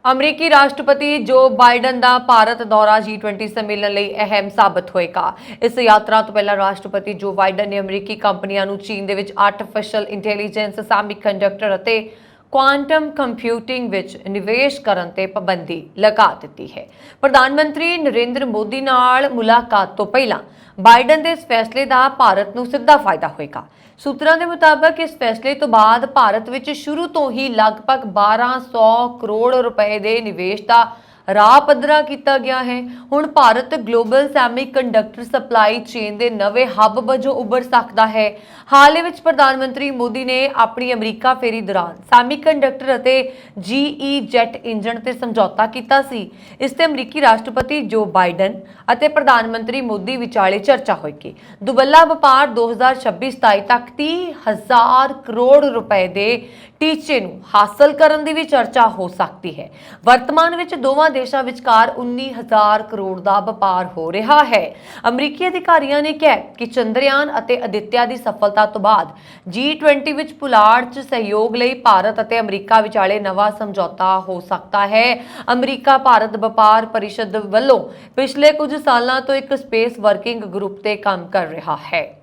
ਅਮਰੀਕੀ ਰਾਸ਼ਟਰਪਤੀ ਜੋ ਬਾਈਡਨ ਦਾ ਭਾਰਤ ਦੌਰਾ G20 ਸੰਮੇਲਨ ਲਈ ਅਹਿਮ ਸਾਬਤ ਹੋਏਗਾ। ਇਸ ਯਾਤਰਾ ਤੋਂ ਪਹਿਲਾਂ ਰਾਸ਼ਟਰਪਤੀ ਜੋ ਬਾਈਡਨ ਨੇ ਅਮਰੀਕੀ ਕੰਪਨੀਆਂ ਨੂੰ ਚੀਨ ਦੇ ਵਿੱਚ ਆਰਟੀਫੀਸ਼ੀਅਲ ਇੰਟੈਲੀਜੈਂਸ, ਸੈਮੀਕੰਡਕਟਰ ਅਤੇ ਕੁਆਂਟਮ ਕੰਪਿਊਟਿੰਗ ਵਿੱਚ ਨਿਵੇਸ਼ ਕਰਨ ਤੇ ਪਾਬੰਦੀ ਲਗਾ ਦਿੱਤੀ ਹੈ। ਪ੍ਰਧਾਨ ਮੰਤਰੀ ਨਰਿੰਦਰ ਮੋਦੀ ਨਾਲ ਮੁਲਾਕਾਤ ਤੋਂ ਪਹਿਲਾਂ ਬਾਈਡਨ ਦੇ ਇਸ ਫੈਸਲੇ ਦਾ ਭਾਰਤ ਨੂੰ ਸਿੱਧਾ ਫਾਇਦਾ ਹੋਏਗਾ। ਸੂਤਰਾਂ ਦੇ ਮੁਤਾਬਕ ਇਸ ਫੈਸਲੇ ਤੋਂ ਬਾਅਦ ਭਾਰਤ ਵਿੱਚ ਸ਼ੁਰੂ ਤੋਂ ਹੀ ਲਗਭਗ 1200 ਕਰੋੜ ਰੁਪਏ ਦੇ ਨਿਵੇਸ਼ ਦਾ ਰਾਹ ਪੱਧਰਾ ਕੀਤਾ ਗਿਆ ਹੈ। ਹੁਣ Bharat global semiconductor supply chain ਦੇ ਨਵੇਂ ਹੱਬ ਵਜੋਂ ਉੱਭਰ ਸਕਦਾ ਹੈ। ਹਾਲ ਹੀ ਵਿੱਚ ਪ੍ਰਧਾਨ ਮੰਤਰੀ ਮੋਦੀ ਨੇ ਆਪਣੀ ਅਮਰੀਕਾ ਫੇਰੀ ਦੌਰਾਨ ਸੈਮੀਕੰਡਕਟਰ ਅਤੇ GE ਜੈਟ ਇੰਜਣ ਤੇ ਸਮਝੌਤਾ ਕੀਤਾ ਸੀ। ਇਸ ਤੇ ਅਮਰੀਕੀ ਰਾਸ਼ਟਰਪਤੀ ਜੋ ਬਾਈਡਨ ਅਤੇ ਪ੍ਰਧਾਨ ਮੰਤਰੀ ਮੋਦੀ ਵਿਚਾਲੇ ਚਰਚਾ ਹੋਏਗੀ। ਦੁਬੱਲਾ ਵਪਾਰ 2026-27 ਤੱਕ 30,000 ਕਰੋੜ ਰੁਪਏ ਦੇ ਟੀਚੇ ਨੂੰ ਹਾਸਲ ਕਰਨ ਦੀ ਵੀ ਚਰਚਾ ਹੋ ਸਕਦੀ ਹੈ। ਵਰਤਮਾਨ ਵਿੱਚ ਦੋਵਾਂ ਦੇਸ਼ਾਂ ਵਿਚਕਾਰ 19,000 ਕਰੋੜ ਦਾ ਵਪਾਰ ਹੋ ਰਿਹਾ ਹੈ। ਅਮਰੀਕੀ ਅਧਿਕਾਰੀਆਂ ਨੇ ਕਿਹਾ ਕਿ ਚੰਦਰਯਾਨ ਅਤੇ ਅਦਿੱਤਿਆ ਦੀ ਸਫਲਤਾ ਤੋਂ ਬਾਅਦ G20 ਵਿੱਚ ਪੁਲਾੜ 'ਚ ਸਹਿਯੋਗ ਲਈ ਭਾਰਤ ਅਤੇ ਅਮਰੀਕਾ ਵਿਚਾਲੇ ਨਵਾਂ ਸਮਝੌਤਾ ਹੋ ਸਕਦਾ ਹੈ। ਅਮਰੀਕਾ ਭਾਰਤ ਵਪਾਰ ਪਰਿਸ਼ਦ ਵੱਲੋਂ ਪਿਛਲੇ ਕੁਝ ਸਾਲਾਂ ਤੋਂ ਇੱਕ ਸਪੇਸ ਵਰਕਿੰਗ ਗਰੁੱਪ ਤੇ ਕੰਮ ਕਰ ਰਿਹਾ ਹੈ।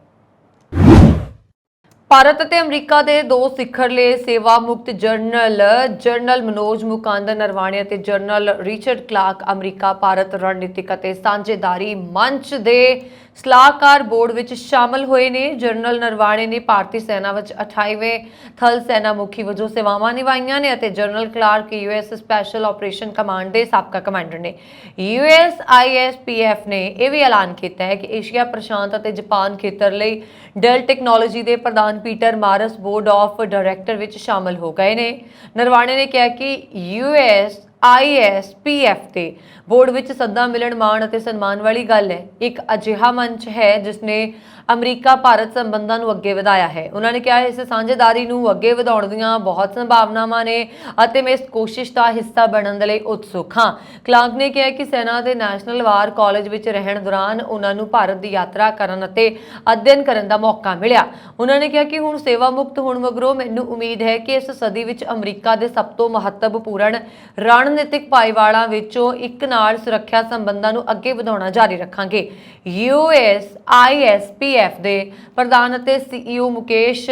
ਭਾਰਤ ਅਤੇ ਅਮਰੀਕਾ ਦੇ 2 ਸਿਖਰਲੇ ਸੇਵਾ ਮੁਕਤ ਜਨਰਲ ਮਨੋਜ ਮੁਕੁੰਦ ਨਰਵਾਣੇ ਅਤੇ general Richard Clarke America Bharat ਰਣਨੀਤਿਕ ਅਤੇ ਸਾਂਝੇਦਾਰੀ ਮੰਚ ਦੇ ਸਲਾਹਕਾਰ ਬੋਰਡ ਵਿੱਚ ਸ਼ਾਮਲ ਹੋਏ ਨੇ। ਜਨਰਲ ਨਰਵਾਣੇ ਨੇ ਭਾਰਤੀ ਸੈਨਾ ਵਿੱਚ 28ਵੇਂ ਥਲ ਸੈਨਾ ਮੁਖੀ ਵਜੋਂ ਸੇਵਾਵਾਂ ਨਿਭਾਈਆਂ ਨੇ ਅਤੇ general Clark US special operation command ਦੇ ਸਾਬਕਾ ਕਮਾਂਡਰ ਨੇ। USISPF ਨੇ ਇਹ ਵੀ ਐਲਾਨ ਕੀਤਾ ਹੈ ਕਿ ਏਸ਼ੀਆ ਪ੍ਰਸ਼ਾਂਤ ਅਤੇ ਜਾਪਾਨ ਖੇਤਰ ਲਈ ਡੈਲ ਟੈਕਨੋਲੋਜੀ ਦੇ ਪ੍ਰਧਾਨ Peter Mars board of director ਵਿੱਚ ਸ਼ਾਮਲ ਹੋ ਗਏ ਨੇ। ਨਰਵਾਣੇ ਨੇ ਕਿਹਾ ਕਿ USISPF ਦੇ ਬੋਰਡ ਵਿੱਚ ਸੱਦਾ ਮਿਲਣ ਮਾਣ ਅਤੇ ਸਨਮਾਨ ਵਾਲੀ ਗੱਲ ਹੈ। ਇੱਕ ਅਜਿਹਾ ਮੰਚ ਹੈ ਜਿਸ ਨੇ ਅਮਰੀਕਾ ਭਾਰਤ ਸੰਬੰਧਾਂ ਨੂੰ ਅੱਗੇ ਵਧਾਇਆ ਹੈ। ਉਹਨਾਂ ਨੇ ਕਿਹਾ ਇਸ ਸਾਂਝੇਦਾਰੀ ਨੂੰ ਅੱਗੇ ਵਧਾਉਣ ਦੀਆਂ ਬਹੁਤ ਸੰਭਾਵਨਾਵਾਂ ਨੇ ਅਤੇ ਮੈਂ ਇਸ ਕੋਸ਼ਿਸ਼ ਦਾ ਹਿੱਸਾ ਬਣਨ ਦੇ ਲਈ ਉਤਸੁਕ ਹਾਂ। ਕਲਾਰਕ ਨੇ ਕਿਹਾ ਕਿ ਸੈਨਾ ਦੇ ਨੈਸ਼ਨਲ ਵਾਰ ਕਾਲਜ ਵਿੱਚ ਰਹਿਣ ਦੌਰਾਨ ਉਹਨਾਂ ਨੂੰ ਭਾਰਤ ਦੀ ਯਾਤਰਾ ਕਰਨ ਅਤੇ ਅਧਿਐਨ ਕਰਨ ਦਾ ਮੌਕਾ ਮਿਲਿਆ। ਉਹਨਾਂ ਨੇ ਕਿਹਾ ਕਿ ਹੁਣ ਸੇਵਾ ਮੁਕਤ ਹੋਣ ਮਗਰੋਂ ਮੈਨੂੰ ਉਮੀਦ ਹੈ ਕਿ ਇਸ ਸਦੀ ਵਿੱਚ ਅਮਰੀਕਾ ਦੇ ਸਭ ਤੋਂ ਮਹੱਤਵਪੂਰਨ ਰਣਨੀਤਿਕ ਭਾਈਵਾਲਾਂ ਵਿੱਚੋਂ ਇੱਕ ਨਾਲ ਸੁਰੱਖਿਆ ਸੰਬੰਧਾਂ ਨੂੰ ਅੱਗੇ ਵਧਾਉਣਾ ਜਾਰੀ ਰੱਖਾਂਗੇ। USISPF ਦੇ ਪ੍ਰਧਾਨ ਅਤੇ CEO ਮੁਕੇਸ਼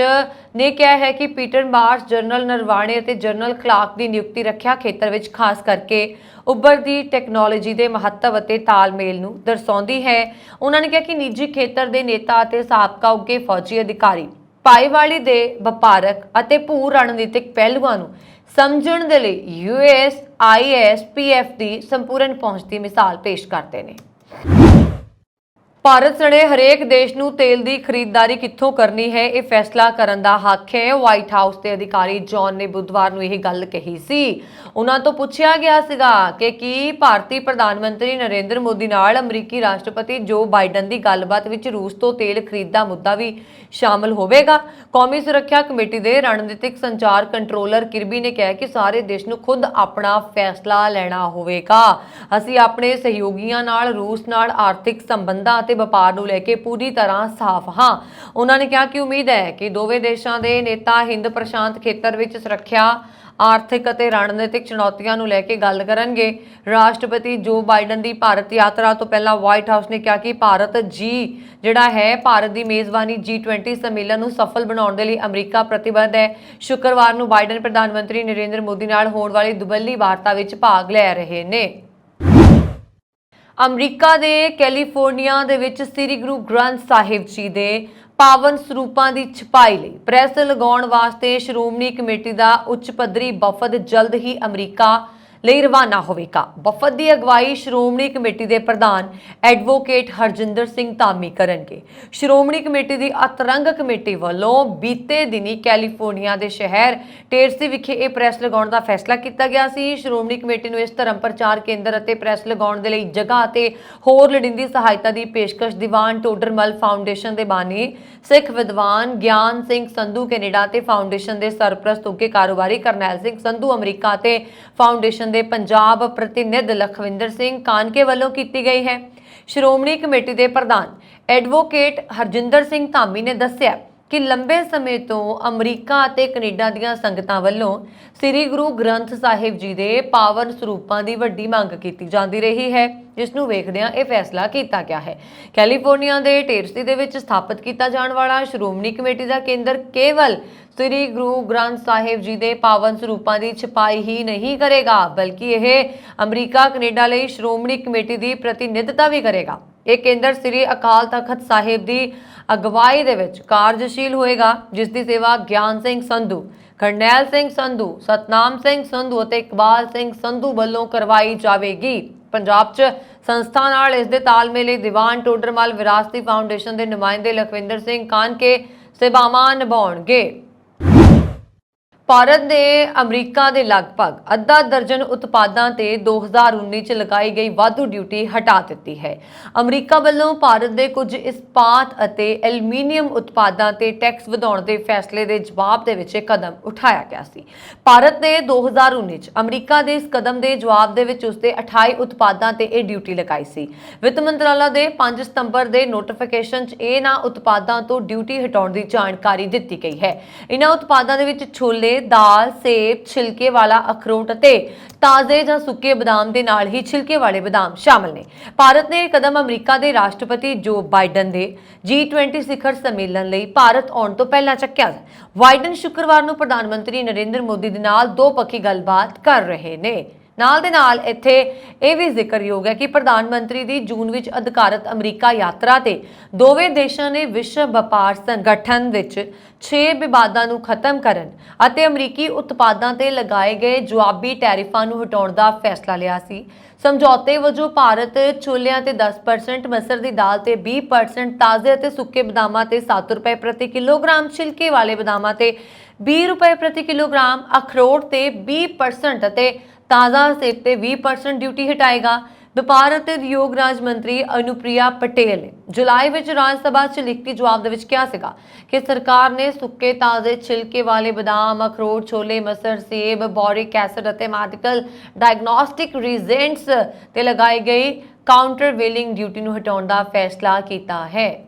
ਨੇ ਕਿਹਾ ਹੈ ਕਿ ਪੀਟਰ ਮਾਰਸ, ਜਨਰਲ ਨਰਵਾਣੇ ਅਤੇ ਜਨਰਲ ਕਲਾਰਕ ਦੀ ਨਿਯੁਕਤੀ ਰੱਖਿਆ ਖੇਤਰ ਵਿੱਚ ਖਾਸ ਕਰਕੇ ਉੱਭਰਦੀ ਟੈਕਨੋਲੋਜੀ ਦੇ ਮਹੱਤਵ ਅਤੇ ਤਾਲਮੇਲ ਨੂੰ ਦਰਸਾਉਂਦੀ ਹੈ। ਉਹਨਾਂ ਨੇ ਕਿਹਾ ਕਿ ਨਿੱਜੀ ਖੇਤਰ ਦੇ ਨੇਤਾ ਅਤੇ ਸਾਬਕਾ ਉੱਘੇ ਫੌਜੀ ਅਧਿਕਾਰੀ ਭਾਈਵਾਲੀ ਦੇ ਵਪਾਰਕ ਅਤੇ ਭੂ ਰਣਨੀਤਿਕ ਪਹਿਲੂਆਂ ਨੂੰ ਸਮਝਣ ਦੇ ਲਈ USISPF ਦੀ ਸੰਪੂਰਨ ਪਹੁੰਚ ਦੀ ਮਿਸਾਲ ਪੇਸ਼ ਕਰਦੇ ਨੇ। ਭਾਰਤ ਸਣੇ ਹਰੇਕ ਦੇਸ਼ ਨੂੰ ਤੇਲ ਦੀ ਖਰੀਦਦਾਰੀ ਕਿੱਥੋਂ ਕਰਨੀ ਹੈ, ਇਹ ਫੈਸਲਾ ਕਰਨ ਦਾ ਹੱਕ ਹੈ। ਵਾਈਟ ਹਾਊਸ ਦੇ ਅਧਿਕਾਰੀ ਜੌਨ ਨੇ ਬੁੱਧਵਾਰ ਨੂੰ ਇਹ ਗੱਲ ਕਹੀ ਸੀ। ਉਹਨਾਂ ਤੋਂ ਪੁੱਛਿਆ ਗਿਆ ਸੀਗਾ ਕਿ ਕੀ ਭਾਰਤੀ ਪ੍ਰਧਾਨ ਮੰਤਰੀ ਨਰਿੰਦਰ ਮੋਦੀ ਨਾਲ ਅਮਰੀਕੀ ਰਾਸ਼ਟਰਪਤੀ ਜੋ ਬਾਈਡਨ ਦੀ ਗੱਲਬਾਤ ਵਿੱਚ ਰੂਸ ਤੋਂ ਤੇਲ ਖਰੀਦ ਦਾ ਮੁੱਦਾ ਵੀ ਸ਼ਾਮਲ ਹੋਵੇਗਾ। ਕੌਮੀ ਸੁਰੱਖਿਆ ਕਮੇਟੀ ਦੇ ਰਣਨੀਤਿਕ ਸੰਚਾਰ ਕੰਟਰੋਲਰ ਕਿਰਬੀ ਨੇ ਕਿਹਾ ਕਿ ਸਾਰੇ ਦੇਸ਼ ਨੂੰ ਖੁਦ ਆਪਣਾ ਫੈਸਲਾ ਲੈਣਾ ਹੋਵੇਗਾ। ਅਸੀਂ ਆਪਣੇ ਸਹਿਯੋਗੀਆਂ ਨਾਲ ਰੂਸ ਨਾਲ ਆਰਥਿਕ ਸੰਬੰਧਾਂ ਅਤੇ ਵਪਾਰ ਨੂੰ ਲੈ ਕੇ ਪੂਰੀ ਤਰ੍ਹਾਂ ਸਾਫ਼ ਹਾਂ। ਉਹਨਾਂ ਨੇ ਕਿਹਾ ਕਿ ਉਮੀਦ ਹੈ ਕਿ ਦੋਵੇਂ ਦੇਸ਼ਾਂ ਦੇ ਨੇਤਾ ਹਿੰਦ ਪ੍ਰਸ਼ਾਂਤ ਖੇਤਰ ਵਿੱਚ ਸੁਰੱਖਿਆ, ਆਰਥਿਕ ਅਤੇ ਰਣਨੀਤਿਕ ਚੁਣੌਤੀਆਂ ਨੂੰ ਲੈ ਕੇ ਗੱਲ ਕਰਨਗੇ। ਰਾਸ਼ਟਰਪਤੀ ਜੋ ਬਾਈਡਨ ਦੀ ਭਾਰਤ ਯਾਤਰਾ ਤੋਂ ਪਹਿਲਾਂ ਵਾਈਟ ਹਾਊਸ ਨੇ ਕਿਹਾ ਕਿ ਭਾਰਤ ਦੀ ਮੇਜ਼ਬਾਨੀ G20 ਸੰਮੇਲਨ ਨੂੰ ਸਫਲ ਬਣਾਉਣ ਦੇ ਲਈ ਅਮਰੀਕਾ ਪ੍ਰਤੀਬੱਧ ਹੈ। ਸ਼ੁੱਕਰਵਾਰ ਨੂੰ ਬਾਈਡਨ ਪ੍ਰਧਾਨ ਮੰਤਰੀ ਨਰਿੰਦਰ ਮੋਦੀ ਨਾਲ ਹੋਣ ਵਾਲੀ ਦੁਬੱਲੀ ਵਾਰਤਾ ਵਿੱਚ ਭਾਗ ਲੈ ਰਹੇ ਨੇ। ਅਮਰੀਕਾ ਦੇ ਕੈਲੀਫੋਰਨੀਆ ਦੇ ਵਿੱਚ ਸ੍ਰੀ ਗੁਰੂ ਗ੍ਰੰਥ ਸਾਹਿਬ ਜੀ ਦੇ ਪਾਵਨ ਸਰੂਪਾਂ ਦੀ ਛਪਾਈ ਲਈ ਪ੍ਰੈਸ ਲਗਾਉਣ ਵਾਸਤੇ ਸ਼੍ਰੋਮਣੀ ਕਮੇਟੀ ਦਾ ਉੱਚ ਪੱਧਰੀ ਵਫਦ ਜਲਦ ਹੀ ਅਮਰੀਕਾ ਲਈ ਰਵਾਨਾ ਹੋਵੇਗਾ। ਵਫਦ ਦੀ ਅਗਵਾਈ ਸ਼੍ਰੋਮਣੀ ਕਮੇਟੀ ਦੇ ਪ੍ਰਧਾਨ ਐਡਵੋਕੇਟ ਹਰਜਿੰਦਰ ਸਿੰਘ ਧਾਮੀ ਕਰਨਗੇ। ਸ਼੍ਰੋਮਣੀ ਕਮੇਟੀ ਦੀ ਅਤਰੰਗ ਕਮੇਟੀ ਵੱਲੋਂ ਬੀਤੇ ਦਿਨੀ ਕੈਲੀਫੋਰਨੀਆ ਦੇ ਸ਼ਹਿਰ ਟੇਰਸੀ ਵਿਖੇ ਇਹ ਪ੍ਰੈਸ ਲਗਾਉਣ ਦਾ ਫੈਸਲਾ ਕੀਤਾ ਗਿਆ ਸੀ। ਸ਼੍ਰੋਮਣੀ ਕਮੇਟੀ ਨੂੰ ਇਸ ਧਰਮ ਪ੍ਰਚਾਰ ਕੇਂਦਰ ਅਤੇ ਪ੍ਰੈਸ ਲਗਾਉਣ ਦੇ ਲਈ ਜਗ੍ਹਾ ਅਤੇ ਹੋਰ ਲੋੜੀਂਦੀ ਸਹਾਇਤਾ ਦੀ ਪੇਸ਼ਕਸ਼ ਦੀਵਾਨ ਟੋਡਰਮਲ ਫਾਊਂਡੇਸ਼ਨ ਦੇ ਬਾਨੀ ਸਿੱਖ ਵਿਦਵਾਨ ਗਿਆਨ ਸਿੰਘ ਸੰਧੂ ਕੈਨੇਡਾ ਤੇ ਫਾਊਂਡੇਸ਼ਨ ਦੇ ਸਰਪ੍ਰਸਤ ਉੱਘੇ ਕਾਰੋਬਾਰੀ ਕਰਨੈਲ ਸਿੰਘ ਸੰਧੂ ਅਮਰੀਕਾ ਤੇ ਫਾਊਂਡੇਸ਼ਨ ਦੇ ਪੰਜਾਬ ਪ੍ਰਤੀਨਿਧ ਲਖਵਿੰਦਰ ਸਿੰਘ ਕਾਨਕੇ ਵੱਲੋਂ ਕੀਤੀ ਗਈ ਹੈ। ਸ਼੍ਰੋਮਣੀ ਕਮੇਟੀ ਦੇ ਪ੍ਰਧਾਨ ਐਡਵੋਕੇਟ ਹਰਜਿੰਦਰ ਸਿੰਘ ਧਾਮੀ ਨੇ ਦੱਸਿਆ ਕਿ ਲੰਬੇ ਸਮੇਂ ਤੋਂ ਅਮਰੀਕਾ ਅਤੇ ਕੈਨੇਡਾ ਦੀਆਂ ਸੰਗਤਾਂ ਵੱਲੋਂ ਸ੍ਰੀ ਗੁਰੂ ਗ੍ਰੰਥ ਸਾਹਿਬ ਜੀ ਦੇ ਪਾਵਨ ਸਰੂਪਾਂ ਦੀ ਵੱਡੀ ਮੰਗ ਕੀਤੀ ਜਾਂਦੀ ਰਹੀ ਹੈ, ਜਿਸ ਨੂੰ ਵੇਖਦਿਆਂ ਇਹ ਫੈਸਲਾ ਕੀਤਾ ਗਿਆ ਹੈ। ਕੈਲੀਫੋਰਨੀਆ ਦੇ ਟੇਰਸੀ ਦੇ ਵਿੱਚ ਸਥਾਪਿਤ ਕੀਤਾ ਜਾਣ ਵਾਲਾ ਸ਼੍ਰੋਮਣੀ ਕਮੇਟੀ ਦਾ ਕੇਂਦਰ ਕੇਵਲ ਸ੍ਰੀ ਗੁਰੂ ਗ੍ਰੰਥ ਸਾਹਿਬ ਜੀ ਦੇ ਪਾਵਨ ਸਰੂਪਾਂ ਦੀ ਛਪਾਈ ਹੀ ਨਹੀਂ ਕਰੇਗਾ, ਬਲਕਿ ਇਹ ਅਮਰੀਕਾ ਕੈਨੇਡਾ ਲਈ ਸ਼੍ਰੋਮਣੀ ਕਮੇਟੀ ਦੀ ਪ੍ਰਤੀਨਿਧਤਾ ਵੀ ਕਰੇਗਾ। ਇਹ ਕੇਂਦਰ ਸ੍ਰੀ ਅਕਾਲ ਤਖਤ ਸਾਹਿਬ ਦੀ ਅਗਵਾਈ ਦੇ ਵਿੱਚ ਕਾਰਜਸ਼ੀਲ ਹੋਏਗਾ, ਜਿਸ ਦੀ ਸੇਵਾ ਗਿਆਨ ਸਿੰਘ ਸੰਧੂ, ਕਰਨੈਲ ਸਿੰਘ ਸੰਧੂ, ਸਤਨਾਮ ਸਿੰਘ ਸੰਧੂ ਅਤੇ ਇਕਬਾਲ ਸਿੰਘ ਸੰਧੂ ਵੱਲੋਂ ਕਰਵਾਈ ਜਾਵੇਗੀ। ਪੰਜਾਬ 'ਚ ਸੰਸਥਾ ਨਾਲ ਇਸ ਦੇ ਤਾਲਮੇਲ ਲਈ ਦੀਵਾਨ ਟੋਡਰਮਲ ਵਿਰਾਸਤੀ ਫਾਊਂਡੇਸ਼ਨ ਦੇ ਨੁਮਾਇੰਦੇ ਲਖਵਿੰਦਰ ਸਿੰਘ ਕਾਨਕੇ ਸੇਵਾਵਾਂ ਨਿਭਾਉਣਗੇ। ਭਾਰਤ ਨੇ ਅਮਰੀਕਾ ਦੇ ਲਗਭਗ ਅੱਧਾ ਦਰਜਨ ਉਤਪਾਦਾਂ ਤੇ 2019 ਚ ਲਗਾਈ ਗਈ ਵਾਧੂ ਡਿਊਟੀ ਹਟਾ ਦਿੱਤੀ ਹੈ। ਅਮਰੀਕਾ ਵੱਲੋਂ ਭਾਰਤ ਦੇ ਕੁਝ ਇਸਪਾਤ ਅਤੇ ਐਲੂਮੀਨੀਅਮ ਉਤਪਾਦਾਂ ਤੇ ਟੈਕਸ ਵਧਾਉਣ ਦੇ ਫੈਸਲੇ ਦੇ ਜਵਾਬ ਦੇ ਵਿੱਚ ਇਹ ਕਦਮ ਉਠਾਇਆ ਗਿਆ ਸੀ। ਭਾਰਤ ਨੇ 2019 ਚ ਅਮਰੀਕਾ ਦੇ ਇਸ ਕਦਮ ਦੇ ਜਵਾਬ ਦੇ ਵਿੱਚ ਉਸਦੇ 28 ਉਤਪਾਦਾਂ ਤੇ ਇਹ ਡਿਊਟੀ ਲਗਾਈ ਸੀ। ਵਿੱਤ ਮੰਤਰਾਲਾ ਦੇ 5 ਸਤੰਬਰ ਦੇ ਨੋਟੀਫਿਕੇਸ਼ਨ ਚ ਇਹਨਾਂ ਉਤਪਾਦਾਂ ਤੋਂ ਡਿਊਟੀ ਹਟਾਉਣ ਦੀ ਜਾਣਕਾਰੀ ਦਿੱਤੀ ਗਈ ਹੈ। ਇਹਨਾਂ ਉਤਪਾਦਾਂ ਦੇ ਵਿੱਚ ਛੋਲੇ, ਦਾਲ, ਸੇਬ, ਛਿਲਕੇ ਵਾਲਾ ਅਖਰੋਟ ਅਤੇ ਤਾਜ਼ੇ ਜਾਂ ਸੁੱਕੇ ਬਦਾਮ ਦੇ ਨਾਲ ਹੀ ਛਿਲਕੇ ਵਾਲੇ ਬਦਾਮ ਸ਼ਾਮਲ ਨੇ। ਭਾਰਤ ਨੇ ਇਹ ਕਦਮ ਅਮਰੀਕਾ ਦੇ ਰਾਸ਼ਟਰਪਤੀ ਜੋ ਬਾਈਡਨ ਦੇ G20 ਸਿਖਰ ਸੰਮੇਲਨ ਲਈ ਭਾਰਤ ਆਉਣ ਤੋਂ ਪਹਿਲਾਂ ਚੱਕਿਆ। ਬਾਈਡਨ ਸ਼ੁੱਕਰਵਾਰ ਨੂੰ ਪ੍ਰਧਾਨ ਮੰਤਰੀ ਨਰਿੰਦਰ ਮੋਦੀ ਦੇ ਨਾਲ ਦੋਪੱਖੀ ਗੱਲਬਾਤ ਕਰ ਰਹੇ ਨੇ। ਨਾਲ ਦੇ ਨਾਲ ਇੱਥੇ ਇਹ ਵੀ ਜ਼ਿਕਰਯੋਗ ਹੈ ਕਿ ਪ੍ਰਧਾਨ ਮੰਤਰੀ ਦੀ ਜੂਨ ਵਿੱਚ ਅਧਿਕਾਰਤ ਅਮਰੀਕਾ ਯਾਤਰਾ ਤੇ ਦੋਵੇਂ ਦੇਸ਼ਾਂ ਨੇ ਵਿਸ਼ਵ ਵਪਾਰ ਸੰਗਠਨ ਵਿੱਚ 6 ਵਿਵਾਦਾਂ ਨੂੰ ਖਤਮ ਕਰਨ ਅਤੇ ਅਮਰੀਕੀ ਉਤਪਾਦਾਂ ਤੇ ਲਗਾਏ ਗਏ ਜਵਾਬੀ ਟੈਰਿਫਾਂ ਨੂੰ ਹਟਾਉਣ ਦਾ ਫੈਸਲਾ ਲਿਆ ਸੀ। ਸਮਝੌਤੇ ਵਜੋਂ ਭਾਰਤ ਛੋਲਿਆਂ ਤੇ 10%, ਮਸਰ ਦੀ ਦਾਲ ਤੇ 20%, ਤਾਜ਼ੇ ਅਤੇ ਸੁੱਕੇ ਬਦਾਮਾਂ ਤੇ 7 ਰੁਪਏ ਪ੍ਰਤੀ ਕਿਲੋਗ੍ਰਾਮ, ਛਿਲਕੇ ਵਾਲੇ ਬਦਾਮਾਂ ਤੇ 20 ਰੁਪਏ ਪ੍ਰਤੀ ਕਿਲੋਗ੍ਰਾਮ, ਅਖਰੋਟ ਤੇ 20% ਅਤੇ ਤਾਜ਼ਾ ਸੇਬ ਤੇ 20% ਡਿਊਟੀ ਹਟਾਏਗਾ। ਵਪਾਰ ਅਤੇ ਉਦਯੋਗ ਰਾਜ ਮੰਤਰੀ ਅਨੁਪ੍ਰਿਆ ਪਟੇਲ ਨੇ ਜੁਲਾਈ ਵਿੱਚ ਰਾਜ ਸਭਾ 'ਚ ਲਿਖਤੀ ਜਵਾਬ ਦੇ ਵਿੱਚ ਕਿਹਾ ਸੀਗਾ ਕਿ ਸਰਕਾਰ ਨੇ ਸੁੱਕੇ, ਤਾਜ਼ੇ, ਛਿਲਕੇ ਵਾਲੇ ਬਦਾਮ, ਅਖਰੋਟ, ਛੋਲੇ, ਮਸਰ, ਸੇਬ, ਬੋਰਿਕ ਐਸਿਡ ਅਤੇ ਮੈਡੀਕਲ ਡਾਇਗਨੋਸਟਿਕ ਰੀਜੈਂਟਸ ਤੇ ਲਗਾਈ ਗਈ ਕਾਊਂਟਰ ਵੇਲਿੰਗ ਡਿਊਟੀ ਨੂੰ ਹਟਾਉਣ ਦਾ ਫੈਸਲਾ ਕੀਤਾ ਹੈ।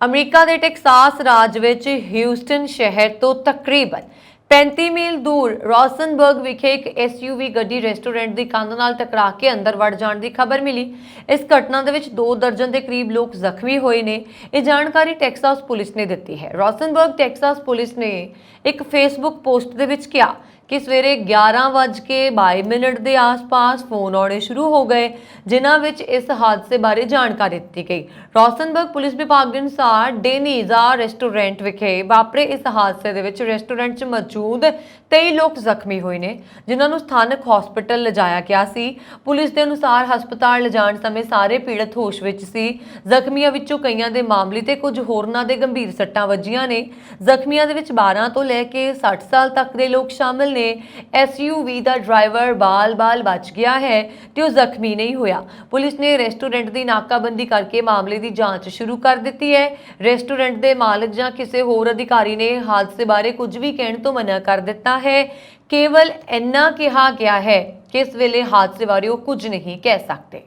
ਅਮਰੀਕਾ ਦੇ ਟੈਕਸਾਸ ਰਾਜ ਵਿੱਚ ਹਿਊਸਟਨ ਸ਼ਹਿਰ ਤੋਂ ਤਕਰੀਬਨ 35 ਮੀਲ ਦੂਰ ਰੋਸਨਬਰਗ ਵਿਖੇ ਇੱਕ SUV ਗੱਡੀ ਰੈਸਟੋਰੈਂਟ ਦੀ ਕੰਧ ਨਾਲ ਟਕਰਾ ਕੇ ਅੰਦਰ ਵੜ ਜਾਣ ਦੀ ਖਬਰ ਮਿਲੀ। ਇਸ ਘਟਨਾ ਦੇ ਵਿੱਚ 2 ਦਰਜਨ ਦੇ ਕਰੀਬ ਲੋਕ ਜ਼ਖਮੀ ਹੋਏ ਨੇ। ਇਹ ਜਾਣਕਾਰੀ ਟੈਕਸਾਸ ਪੁਲਿਸ ਨੇ ਦਿੱਤੀ ਹੈ। ਰੋਸਨਬਰਗ ਟੈਕਸਾਸ ਪੁਲਿਸ ਨੇ ਇੱਕ ਫੇਸਬੁੱਕ ਪੋਸਟ ਦੇ ਵਿੱਚ ਕਿਹਾ ਕਿ ਸਵੇਰੇ 11:22 ਦੇ ਆਸ-ਪਾਸ ਫੋਨ ਆਉਣੇ ਸ਼ੁਰੂ ਹੋ ਗਏ ਜਿਨ੍ਹਾਂ ਵਿੱਚ ਇਸ ਹਾਦਸੇ ਬਾਰੇ ਜਾਣਕਾਰੀ ਦਿੱਤੀ ਗਈ। ਰੋਸ਼ਨਬਰਗ ਪੁਲਿਸ ਵਿਭਾਗ ਦੇ ਅਨੁਸਾਰ ਡੇਨੀਜ਼ਾ ਰੈਸਟੋਰੈਂਟ ਵਿਖੇ ਵਾਪਰੇ ਇਸ ਹਾਦਸੇ ਦੇ ਵਿੱਚ ਰੈਸਟੋਰੈਂਟ 'ਚ ਮੌਜੂਦ 23 ਲੋਕ ਜ਼ਖਮੀ ਹੋਏ ਨੇ ਜਿਨ੍ਹਾਂ ਨੂੰ ਸਥਾਨਕ ਹਸਪਤਾਲ ਲਿਜਾਇਆ ਗਿਆ ਸੀ। ਪੁਲਿਸ ਦੇ ਅਨੁਸਾਰ ਹਸਪਤਾਲ ਲਿਜਾਣ ਸਮੇਂ ਸਾਰੇ ਪੀੜਤ ਹੋਸ਼ ਵਿੱਚ ਸੀ। ਜ਼ਖਮੀਆਂ ਵਿੱਚੋਂ ਕਈਆਂ ਦੇ ਮਾਮੂਲੀ ਤੇ ਕੁਝ ਹੋਰਨਾਂ ਦੇ ਗੰਭੀਰ ਸੱਟਾਂ ਵੱਜੀਆਂ ਨੇ। ਜ਼ਖਮੀਆਂ ਦੇ ਵਿੱਚ 12 ਤੋਂ ਲੈ ਕੇ 60 ਸਾਲ ਤੱਕ ਦੇ ਲੋਕ ਸ਼ਾਮਲ ਨੇ। SUV ਦਾ ਡਰਾਈਵਰ ਬਾਲ-ਬਾਲ ਬਚ ਗਿਆ ਹੈ ਤੇ ਉਹ ਜ਼ਖਮੀ ਨਹੀਂ ਹੋਇਆ। ਪੁਲਿਸ ਨੇ ਰੈਸਟੋਰੈਂਟ ਦੀ ਨਾਕਾਬੰਦੀ ਕਰਕੇ ਮਾਮਲੇ ਦੀ ਜਾਂਚ ਸ਼ੁਰੂ ਕਰ ਦਿੱਤੀ ਹੈ। ਰੈਸਟੋਰੈਂਟ ਦੇ ਮਾਲਕ ਜਾਂ ਕਿਸੇ ਹੋਰ ਅਧਿਕਾਰੀ ਨੇ ਹਾਦਸੇ ਬਾਰੇ ਕੁਝ ਵੀ ਕਹਿਣ ਤੋਂ ਮਨਾ ਕਰ ਦਿੱਤਾ ਹੈ। ਕੇਵਲ ਇੰਨਾ ਕਿਹਾ ਗਿਆ ਹੈ ਕਿ ਇਸ ਵੇਲੇ ਹਾਦਸੇ ਬਾਰੇ ਉਹ ਕੁਝ ਨਹੀਂ ਕਹਿ ਸਕਦੇ।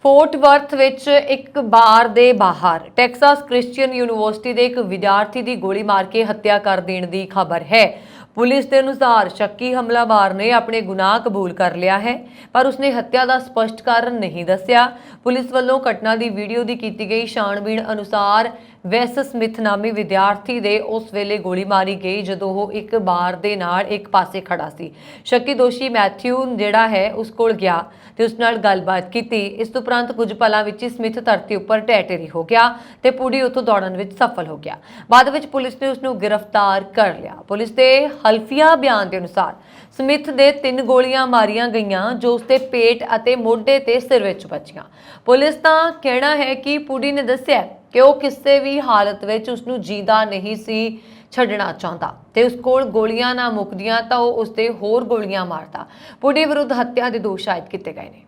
ਫੋਰਟ ਵਰਥ ਵਿੱਚ ਇੱਕ ਬਾਰ ਦੇ ਬਾਹਰ ਟੈਕਸਾਸ ਕ੍ਰਿਸਚੀਅਨ ਯੂਨੀਵਰਸਿਟੀ ਦੇ ਇੱਕ ਵਿਦਿਆਰਥੀ ਦੀ ਗੋਲੀ ਮਾਰ ਕੇ ਹੱਤਿਆ ਕਰ ਦੇਣ ਦੀ ਖਬਰ ਹੈ। ਪੁਲਿਸ ਦੇ ਅਨੁਸਾਰ ਸ਼ੱਕੀ ਹਮਲਾਵਰ ਨੇ ਆਪਣੇ ਗੁਨਾਹ ਕਬੂਲ ਕਰ ਲਿਆ ਹੈ ਪਰ ਉਸਨੇ ਹੱਤਿਆ ਦਾ ਸਪਸ਼ਟ ਕਾਰਨ ਨਹੀਂ ਦੱਸਿਆ। ਪੁਲਿਸ ਵੱਲੋਂ ਘਟਨਾ ਦੀ ਵੀਡੀਓ ਦੀ ਕੀਤੀ ਗਈ ਛਾਣਬੀਣ ਅਨੁਸਾਰ ਵੈਸ ਸਮਿਥ ਨਾਮੀ ਵਿਦਿਆਰਥੀ ਦੇ ਉਸ ਵੇਲੇ ਗੋਲੀ ਮਾਰੀ ਗਈ ਜਦੋਂ ਉਹ ਇੱਕ ਬਾਰ ਦੇ ਨਾਲ ਇੱਕ ਪਾਸੇ ਖੜਾ ਸੀ। ਸ਼ੱਕੀ ਦੋਸ਼ੀ ਮੈਥਿਊ ਜਿਹੜਾ ਹੈ ਉਸ ਕੋਲ ਗਿਆ ਤੇ ਉਸ ਨਾਲ ਗੱਲਬਾਤ ਕੀਤੀ। ਇਸ ਤੋਂ ਉਪਰੰਤ ਕੁਝ ਪਲਾਂ ਵਿੱਚ ਹੀ ਸਮਿਥ ਧਰਤੀ ਉੱਪਰ ਢਹਿ ਹੋ ਗਿਆ ਤੇ ਪੁੜੀ ਉੱਥੋਂ ਦੌੜਨ ਵਿੱਚ ਸਫਲ ਹੋ ਗਿਆ। ਬਾਅਦ ਵਿੱਚ ਪੁਲਿਸ ਨੇ ਉਸ ਨੂੰ ਗ੍ਰਿਫਤਾਰ ਕਰ ਲਿਆ। ਪੁਲਿਸ ਦੇ ਹਲਫੀਆ ਬਿਆਨ ਦੇ ਅਨੁਸਾਰ ਸਮਿਥ ਦੇ 3 ਗੋਲੀਆਂ ਮਾਰੀਆਂ ਗਈਆਂ ਜੋ ਉਸਦੇ ਪੇਟ ਅਤੇ ਮੋਢੇ ਤੇ ਸਿਰ ਵਿੱਚ ਵੱਜੀਆਂ। ਪੁਲਿਸ ਦਾ ਕਹਿਣਾ ਹੈ ਕਿ ਪੁੜੀ ਨੇ ਦੱਸਿਆ ਕਿ ਉਹ ਕਿਸੇ ਵੀ ਹਾਲਤ ਵਿੱਚ ਉਸ ਨੂੰ ਜੀਂਦਾ ਨਹੀਂ ਸੀ ਛੱਡਣਾ ਚਾਹੁੰਦਾ ਤੇ ਉਸ ਕੋਲ ਗੋਲੀਆਂ ਨਾ ਮੁੱਕਦੀਆਂ ਤਾਂ ਉਹ ਉਸ ਤੇ ਹੋਰ ਗੋਲੀਆਂ ਮਾਰਦਾ। ਪੁੜੀ ਵਿਰੁੱਧ ਹੱਤਿਆ ਦੇ ਦੋਸ਼ ਆਇਦ ਕੀਤੇ ਗਏ ਨੇ।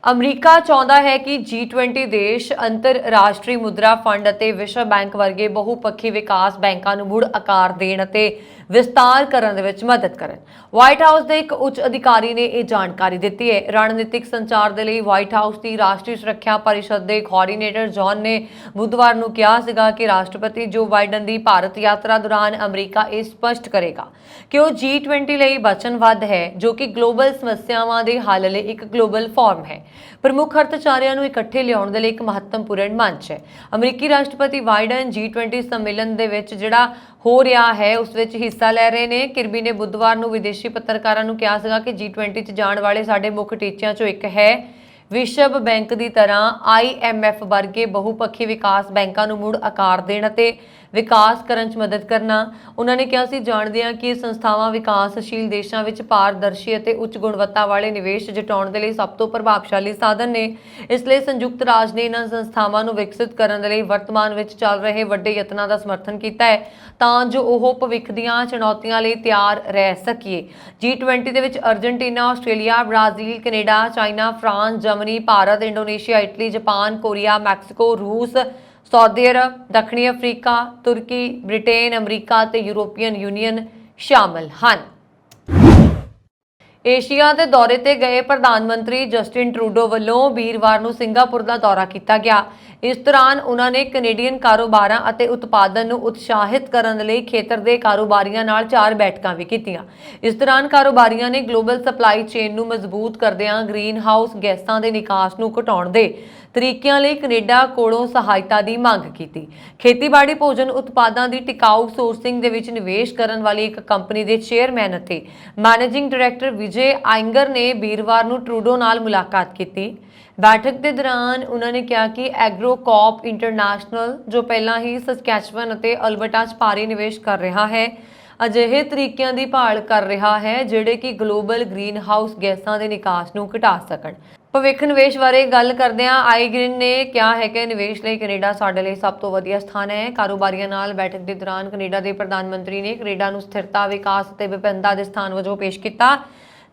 ਅਮਰੀਕਾ ਚਾਹੁੰਦਾ ਹੈ ਕਿ G20 ਦੇਸ਼ ਅੰਤਰਰਾਸ਼ਟਰੀ ਮੁਦਰਾ ਫੰਡ ਅਤੇ ਵਿਸ਼ਵ ਬੈਂਕ ਵਰਗੇ ਬਹੁਪੱਖੀ ਵਿਕਾਸ ਬੈਂਕਾਂ ਨੂੰ ਮੁੜ ਆਕਾਰ ਦੇਣ ਅਤੇ ਵਿਸਤਾਰ ਕਰਨ ਦੇ ਵਿੱਚ ਮਦਦ ਕਰਨ। ਵਾਈਟ ਹਾਊਸ ਦੇ ਇੱਕ ਉੱਚ ਅਧਿਕਾਰੀ ਨੇ ਇਹ ਜਾਣਕਾਰੀ ਦਿੱਤੀ ਹੈ। ਰਣਨੀਤਿਕ ਸੰਚਾਰ ਦੇ ਲਈ ਵਾਈਟ ਹਾਊਸ ਦੀ ਰਾਸ਼ਟਰੀ ਸੁਰੱਖਿਆ ਪਰਿਸ਼ਦ ਦੇ ਕੋਆਰਡੀਨੇਟਰ ਜੌਨ ਨੇ ਬੁੱਧਵਾਰ ਨੂੰ ਕਿਹਾ ਸੀਗਾ ਕਿ ਰਾਸ਼ਟਰਪਤੀ ਜੋ ਬਾਈਡਨ ਦੀ ਭਾਰਤ ਯਾਤਰਾ ਦੌਰਾਨ ਅਮਰੀਕਾ ਇਹ ਸਪਸ਼ਟ ਕਰੇਗਾ ਕਿ ਉਹ G20 ਲਈ ਵਚਨਬੱਧ ਹੈ ਜੋ ਕਿ ਗਲੋਬਲ ਸਮੱਸਿਆਵਾਂ ਦੇ ਹੱਲ ਲਈ ਇੱਕ ਗਲੋਬਲ ਫੋਰਮ ਹੈ। ਪ੍ਰਮੁੱਖ ਅਰਥਚਾਰਿਆਂ ਨੂੰ ਇਕੱਠੇ ਲਿਆਉਣ ਦੇ ਲਈ ਇੱਕ ਮਹੱਤਵਪੂਰਨ ਮੰਚ ਹੈ। ਅਮਰੀਕੀ ਰਾਸ਼ਟਰਪਤੀ ਬਾਈਡਨ G20 ਸੰਮੇਲਨ ਦੇ ਵਿੱਚ ਜਿਹੜਾ ਹੋ ਰਿਹਾ ਹੈ ਉਸ ਵਿੱਚ ਹਿੱਸਾ ਲੈ ਰਹੇ ਨੇ। ਕਿਰਬੀ ਨੇ ਬੁੱਧਵਾਰ ਨੂੰ ਵਿਦੇਸ਼ੀ ਪੱਤਰਕਾਰਾਂ ਨੂੰ ਕਿਹਾ ਸੀਗਾ ਕਿ G20 'ਚ ਜਾਣ ਵਾਲੇ ਸਾਡੇ ਮੁੱਖ ਟੀਚਿਆਂ 'ਚੋਂ ਇੱਕ ਹੈ ਵਿਸ਼ਵ ਬੈਂਕ ਦੀ ਤਰ੍ਹਾਂ IMF ਵਰਗੇ ਬਹੁਪੱਖੀ ਵਿਕਾਸ ਬੈਂਕਾਂ ਨੂੰ ਮੁੜ ਆਕਾਰ ਦੇਣ ਅਤੇ ਵਿਕਾਸ ਕਰਨ 'ਚ ਮਦਦ ਕਰਨਾ। ਉਹਨਾਂ ਨੇ ਕਿਹਾ ਸੀ ਜਾਣਦੇ ਹਾਂ ਕਿ ਇਹ ਸੰਸਥਾਵਾਂ ਵਿਕਾਸਸ਼ੀਲ ਦੇਸ਼ਾਂ ਵਿੱਚ ਪਾਰਦਰਸ਼ੀ ਅਤੇ ਉੱਚ ਗੁਣਵੱਤਾ ਵਾਲੇ ਨਿਵੇਸ਼ ਜਟਾਉਣ ਦੇ ਲਈ ਸਭ ਤੋਂ ਪ੍ਰਭਾਵਸ਼ਾਲੀ ਸਾਧਨ ਨੇ। ਇਸ ਲਈ ਸੰਯੁਕਤ ਰਾਜ ਨੇ ਇਹਨਾਂ ਸੰਸਥਾਵਾਂ ਨੂੰ ਵਿਕਸਿਤ ਕਰਨ ਦੇ ਲਈ ਵਰਤਮਾਨ ਵਿੱਚ ਚੱਲ ਰਹੇ ਵੱਡੇ ਯਤਨਾਂ ਦਾ ਸਮਰਥਨ ਕੀਤਾ ਹੈ ਤਾਂ ਜੋ ਉਹ ਭਵਿੱਖ ਦੀਆਂ ਚੁਣੌਤੀਆਂ ਲਈ ਤਿਆਰ ਰਹਿ ਸਕੀਏ। G20 ਦੇ ਵਿੱਚ Argentina, Australia, Brazil, Canada, China, France, Germany, Bharat, Indonesia, Italy, Japan, Korea, Mexico, ਰੂਸ, ਸਾਊਦੀ ਅਰਬ, ਦੱਖਣੀ ਅਫਰੀਕਾ, ਤੁਰਕੀ, ਬ੍ਰਿਟੇਨ, ਅਮਰੀਕਾ ਤੇ ਯੂਰੋਪੀਅਨ ਯੂਨੀਅਨ ਸ਼ਾਮਲ ਹਨ। ਏਸ਼ੀਆ ਦੇ ਦੌਰੇ ਤੇ ਗਏ ਪ੍ਰਧਾਨ ਮੰਤਰੀ ਜਸਟਿਨ ਟਰੂਡੋ ਵੱਲੋਂ ਵੀਰਵਾਰ ਨੂੰ ਸਿੰਗਾਪੁਰ ਦਾ ਦੌਰਾ ਕੀਤਾ ਗਿਆ। ਇਸ ਦੌਰਾਨ ਉਹਨਾਂ ਨੇ ਕੈਨੇਡੀਅਨ ਕਾਰੋਬਾਰਾਂ ਅਤੇ ਉਤਪਾਦਨ ਨੂੰ ਉਤਸ਼ਾਹਿਤ ਕਰਨ ਲਈ ਖੇਤਰ ਦੇ ਕਾਰੋਬਾਰੀਆਂ ਨਾਲ 4 ਬੈਠਕਾਂ ਵੀ ਕੀਤੀਆਂ। ਇਸ ਦੌਰਾਨ ਕਾਰੋਬਾਰੀਆਂ ਨੇ ਗਲੋਬਲ ਸਪਲਾਈ ਚੇਨ ਨੂੰ ਮਜ਼ਬੂਤ ਕਰਦਿਆਂ ਗ੍ਰੀਨ ਹਾਊਸ ਗੈਸਾਂ ਦੇ ਨਿਕਾਸ ਨੂੰ ਘਟਾਉਣ ਦੇ ਤਰੀਕਿਆਂ ਲਈ ਕੈਨੇਡਾ ਕੋਲੋਂ ਸਹਾਇਤਾ ਦੀ ਮੰਗ ਕੀਤੀ। ਖੇਤੀਬਾੜੀ ਭੋਜਨ ਉਤਪਾਦਾਂ ਦੀ ਟਿਕਾਊ ਸੋਰਸਿੰਗ ਦੇ ਵਿੱਚ ਨਿਵੇਸ਼ ਕਰਨ ਵਾਲੀ ਇੱਕ ਕੰਪਨੀ ਦੇ ਚੇਅਰਮੈਨ ਅਤੇ ਮੈਨੇਜਿੰਗ ਡਾਇਰੈਕਟਰ ਵਿਜੇ ਆਇੰਗਰ ਨੇ ਵੀਰਵਾਰ ਨੂੰ ਟਰੂਡੋ ਨਾਲ ਮੁਲਾਕਾਤ ਕੀਤੀ। ਬੈਠਕ ਦੇ ਦੌਰਾਨ ਉਹਨਾਂ ਨੇ ਕਿਹਾ ਕਿ ਐਗਰੋਕੌਪ ਇੰਟਰਨੈਸ਼ਨਲ ਜੋ ਪਹਿਲਾਂ ਹੀ ਸਸਕੈਚਵਨ ਅਤੇ ਅਲਬਰਟਾ 'ਚ ਭਾਰੀ ਨਿਵੇਸ਼ ਕਰ ਰਿਹਾ ਹੈ ਅਜਿਹੇ ਤਰੀਕਿਆਂ ਦੀ ਭਾਲ ਕਰ ਰਿਹਾ ਹੈ ਜਿਹੜੇ ਕਿ ਗਲੋਬਲ ਗ੍ਰੀਨ ਹਾਊਸ ਗੈਸਾਂ ਦੇ ਨਿਕਾਸ ਨੂੰ ਘਟਾ ਸਕਣ। ਭਵਿੱਖ ਨਿਵੇਸ਼ ਬਾਰੇ ਗੱਲ ਕਰਦਿਆਂ ਆਈਗ੍ਰਿਨ ਨੇ ਕਿਹਾ ਹੈ ਕਿ ਨਿਵੇਸ਼ ਲਈ ਕੈਨੇਡਾ ਸਾਡੇ ਲਈ ਸਭ ਤੋਂ ਵਧੀਆ ਸਥਾਨ ਹੈ। ਕਾਰੋਬਾਰੀਆਂ ਨਾਲ ਬੈਠਕ ਦੇ ਦੌਰਾਨ ਕੈਨੇਡਾ ਦੇ ਪ੍ਰਧਾਨ ਮੰਤਰੀ ਨੇ ਕੈਨੇਡਾ ਨੂੰ ਸਥਿਰਤਾ, ਵਿਕਾਸ ਅਤੇ ਵਿਭਿੰਨਤਾ ਦੇ ਸਥਾਨ ਵਜੋਂ ਪੇਸ਼ ਕੀਤਾ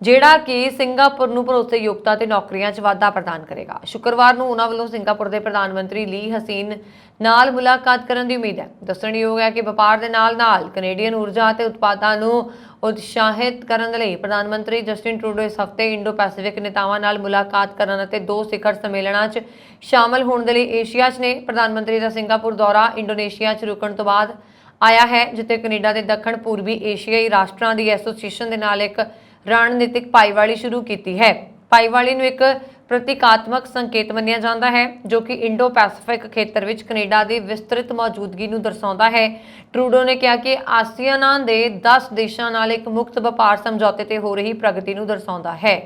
ਜਿਹੜਾ ਕਿ ਸਿੰਗਾਪੁਰ ਨੂੰ ਭਰੋਸੇਯੋਗਤਾ ਤੇ ਨੌਕਰੀਆਂ 'ਚ ਵਾਧਾ ਪ੍ਰਦਾਨ ਕਰੇਗਾ। ਸ਼ੁੱਕਰਵਾਰ ਨੂੰ ਉਹਨਾਂ ਵੱਲੋਂ ਸਿੰਗਾਪੁਰ ਦੇ ਪ੍ਰਧਾਨ ਮੰਤਰੀ ਲੀ ਹਸੀਨ ਨਾਲ ਮੁਲਾਕਾਤ ਕਰਨ ਦੀ ਉਮੀਦ ਹੈ। ਦੱਸਣਯੋਗ ਹੈ ਕਿ ਵਪਾਰ ਦੇ ਨਾਲ-ਨਾਲ ਕੈਨੇਡੀਅਨ ਊਰਜਾ ਅਤੇ ਉਤਪਾਦਾਂ ਨੂੰ ਉਤਸ਼ਾਹਿਤ ਕਰਨ ਦੇ ਲਈ ਪ੍ਰਧਾਨ ਮੰਤਰੀ ਜਸਟਿਨ ਟਰੂਡੋ ਇਸ ਹਫ਼ਤੇ ਇੰਡੋ ਪੈਸੀਫਿਕ ਨੇਤਾਵਾਂ ਨਾਲ ਮੁਲਾਕਾਤ ਕਰਨ ਅਤੇ 2 ਸਿਖਰ ਸੰਮੇਲਨਾਂ 'ਚ ਸ਼ਾਮਲ ਹੋਣ ਦੇ ਲਈ ਏਸ਼ੀਆ 'ਚ ਨੇ। ਪ੍ਰਧਾਨ ਮੰਤਰੀ ਦਾ ਸਿੰਗਾਪੁਰ ਦੌਰਾ ਇੰਡੋਨੇਸ਼ੀਆ 'ਚ ਰੁਕਣ ਤੋਂ ਬਾਅਦ ਆਇਆ ਹੈ ਜਿੱਥੇ ਕੈਨੇਡਾ ਦੇ ਦੱਖਣ ਪੂਰਬੀ ਏਸ਼ੀਆਈ ਰਾਸ਼ਟਰਾਂ ਦੀ ਐਸੋਸੀਏਸ਼ਨ ਦੇ ਨਾਲ ਇੱਕ ਰਣਨੀਤਿਕ ਭਾਈਵਾਲੀ ਸ਼ੁਰੂ ਕੀਤੀ ਹੈ। ਭਾਈਵਾਲੀ ਨੂੰ ਇੱਕ ਪ੍ਰਤੀਕਾਤਮਕ ਸੰਕੇਤ ਮੰਨਿਆ ਜਾਂਦਾ ਹੈ ਜੋ ਕਿ ਇੰਡੋ ਪੈਸੀਫਿਕ ਖੇਤਰ ਵਿੱਚ ਕੈਨੇਡਾ ਦੀ ਵਿਸਤ੍ਰਿਤ ਮੌਜੂਦਗੀ ਨੂੰ ਦਰਸਾਉਂਦਾ ਹੈ। ਟਰੂਡੋ ਨੇ ਕਿਹਾ ਕਿ ਆਸੀਆਨ ਦੇ 10 ਦੇਸ਼ਾਂ ਨਾਲ ਇੱਕ ਮੁਕਤ ਵਪਾਰ ਸਮਝੌਤੇ ਤੇ ਹੋ ਰਹੀ ਪ੍ਰਗਤੀ ਨੂੰ ਦਰਸਾਉਂਦਾ ਹੈ।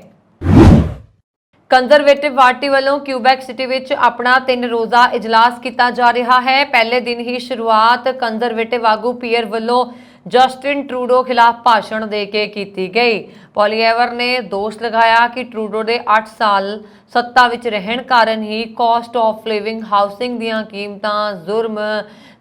ਕੰਜ਼ਰਵੇਟਿਵ ਪਾਰਟੀ ਵੱਲੋਂ ਕਿਊਬੈਕ ਸਿਟੀ ਵਿੱਚ ਆਪਣਾ 3 ਰੋਜ਼ਾ ਇਜਲਾਸ ਕੀਤਾ ਜਾ ਰਿਹਾ ਹੈ। ਪਹਿਲੇ ਦਿਨ ਹੀ ਸ਼ੁਰੂਆਤ ਕੰਜ਼ਰਵੇਟਿਵ ਆਗੂ ਪੀਅਰ ਵੱਲੋਂ ਜਸਟਿਨ ਟਰੂਡੋ ਖਿਲਾਫ ਭਾਸ਼ਣ ਦੇ ਕੇ ਕੀਤੀ ਗਈ। ਪੋਲੀਏਵਰ ਨੇ ਦੋਸ਼ ਲਗਾਇਆ ਕਿ ਟਰੂਡੋ ਦੇ 8 ਸਾਲ ਸੱਤਾ ਵਿੱਚ ਰਹਿਣ ਕਾਰਨ ਹੀ ਕਾਸਟ ਆਫ ਲਿਵਿੰਗ ਹਾਊਸਿੰਗ ਦੀਆਂ ਕੀਮਤਾਂ, ਜ਼ੁਰਮ,